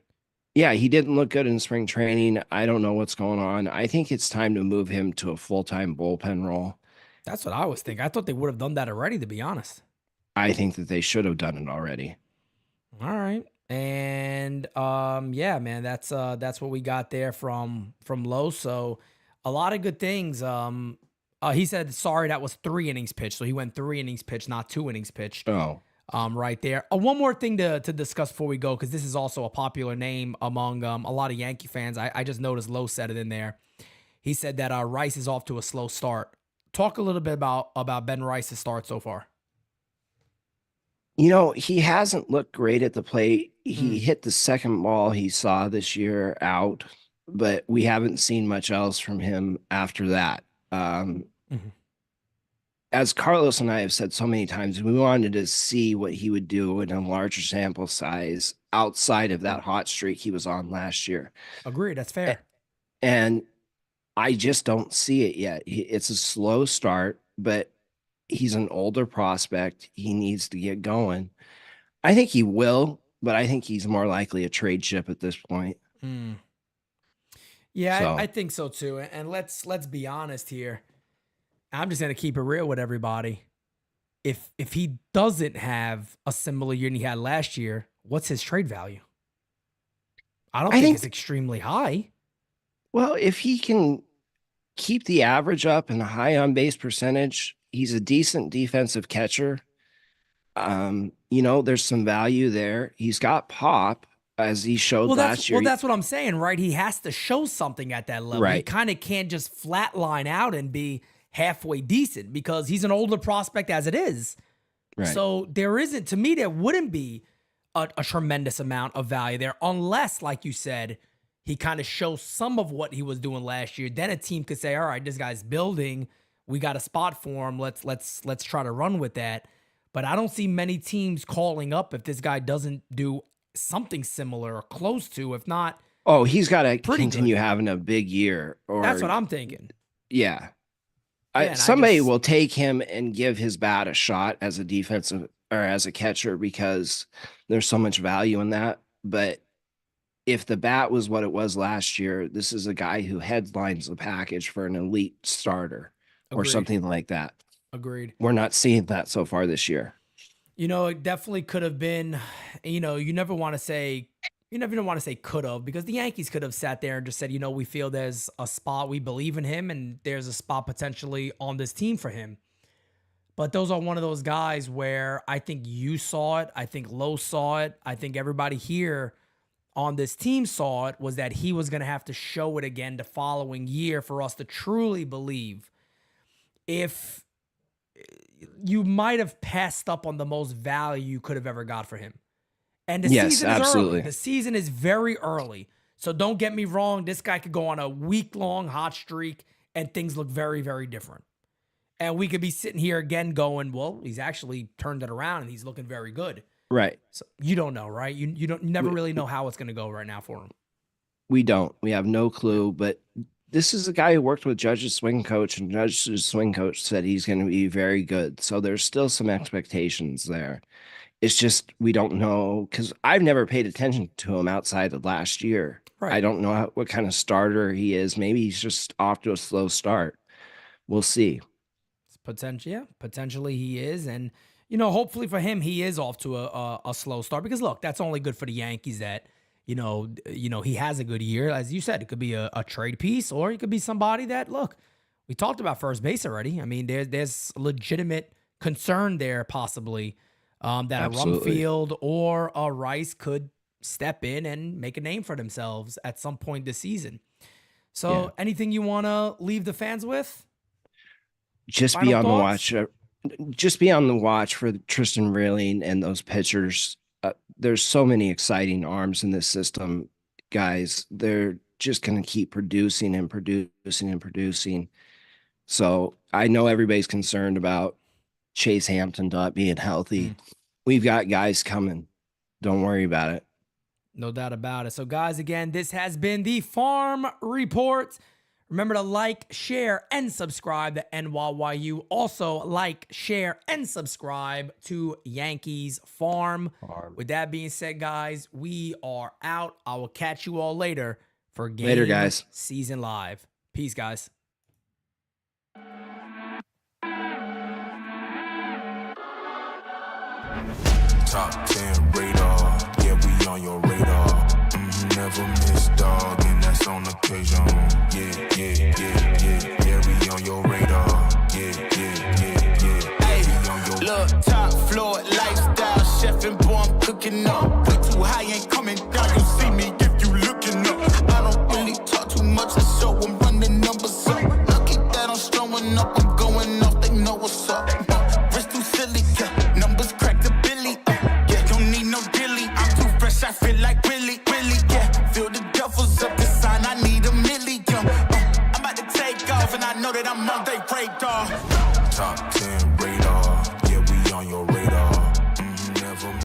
Yeah, he didn't look good in spring training. I don't know what's going on. I think it's time to move him to a full-time bullpen role. That's what I was thinking. I thought they would have done that already, to be honest. I think that they should have done it already. All right. And yeah, man, that's what we got there from Lowe. So a lot of good things. He said, sorry, that was 3 innings pitched. So he went 3 innings pitched, not 2 innings pitched. Oh. Right there. One more thing to discuss before we go, because this is also a popular name among a lot of Yankee fans. I just noticed Lowe said it in there. He said that Rice is off to a slow start. Talk a little bit about Ben Rice's start so far. You know, he hasn't looked great at the plate. He hit the second ball he saw this year out, but we haven't seen much else from him after that. As Carlos and I have said so many times, we wanted to see what he would do in a larger sample size outside of that hot streak he was on last year. Agreed. That's fair. And I just don't see it yet. It's a slow start, but he's an older prospect. He needs to get going. I think he will, but I think he's more likely a trade chip at this point. Yeah, so. I think so too. And let's be honest here. I'm just going to keep it real with everybody. If he doesn't have a similar year he had last year, what's his trade value? I think it's extremely high. Well, if he can keep the average up and a high on base percentage, he's a decent defensive catcher. There's some value there. He's got pop, as he showed last year. Well, that's what I'm saying, right? He has to show something at that level. Right. He kind of can't just flatline out and be halfway decent, because he's an older prospect as it is. Right. So there wouldn't be a tremendous amount of value there, unless, like you said, he kind of shows some of what he was doing last year. Then a team could say, all right, this guy's building. We got a spot for him. Let's try to run with that. But I don't see many teams calling up if this guy doesn't do something similar or close to, if not. Oh, he's got to continue having a big year. That's what I'm thinking. Yeah. Somebody will take him and give his bat a shot as a defensive or as a catcher, because there's so much value in that. But if the bat was what it was last year, this is a guy who headlines the package for an elite starter. Agreed. Or something like that. Agreed. We're not seeing that so far this year. It definitely could have been, you never want to say could have, because the Yankees could have sat there and just said, we feel there's a spot, we believe in him, and there's a spot potentially on this team for him. But those are one of those guys where I think you saw it. I think Lowe saw it. I think everybody here on this team saw it, was that he was going to have to show it again the following year for us to truly believe. If you might have passed up on the most value you could have ever got for him. And the season is early. The season is very early. So don't get me wrong. This guy could go on a week-long hot streak and things look very, very different. And we could be sitting here again going, well, he's actually turned it around and he's looking very good. Right. So you don't know, right? You never really know how it's going to go right now for him. We don't. We have no clue. But this is a guy who worked with Judge's swing coach, and Judge's swing coach said he's going to be very good. So there's still some expectations there. It's just we don't know, because I've never paid attention to him outside of last year. Right. I don't know what kind of starter he is. Maybe he's just off to a slow start. We'll see. Potentially he is. And, you know, hopefully for him, he is off to a slow start, because look, that's only good for the Yankees that, you know, he has a good year. As you said, it could be a trade piece, or it could be somebody that, look, we talked about first base already. I mean, there's legitimate concern there possibly that Absolutely. a Rumfield or a Rice could step in and make a name for themselves at some point this season. So anything you want to leave the fans with? Just Final be on thoughts? the watch. Just be on the watch for Tristan Vrieling and those pitchers. There's so many exciting arms in this system, guys. They're just going to keep producing and producing and producing. So I know everybody's concerned about Chase Hampton not being healthy. We've got guys coming. Don't worry about it. No doubt about it. So, guys, again, this has been the Farm Report. Remember to like, share, and subscribe to NYYU. Also, like, share, and subscribe to Yankees Farm. With that being said, guys, we are out. I will catch you all later for Game Season Live. Peace, guys. Top 10 radar, yeah, we on your radar. Never miss, dog, and that's on occasion. Yeah, we on your radar. Yeah. Hey, look, top floor, lifestyle, chef and boy, I'm cooking up. Way too high, ain't coming down, you see me if you looking up. I don't really talk too much, I show I'm running numbers up. Look at that, I'm strolling up, I'm going off, they know what's up. Wrist too silly, numbers crack the billy, yeah, don't need no dilly. I'm too fresh, I feel like really, yeah. Feel the duffels up the sign, I need a million. I'm about to take off, and I know that I'm on they radar. Top 10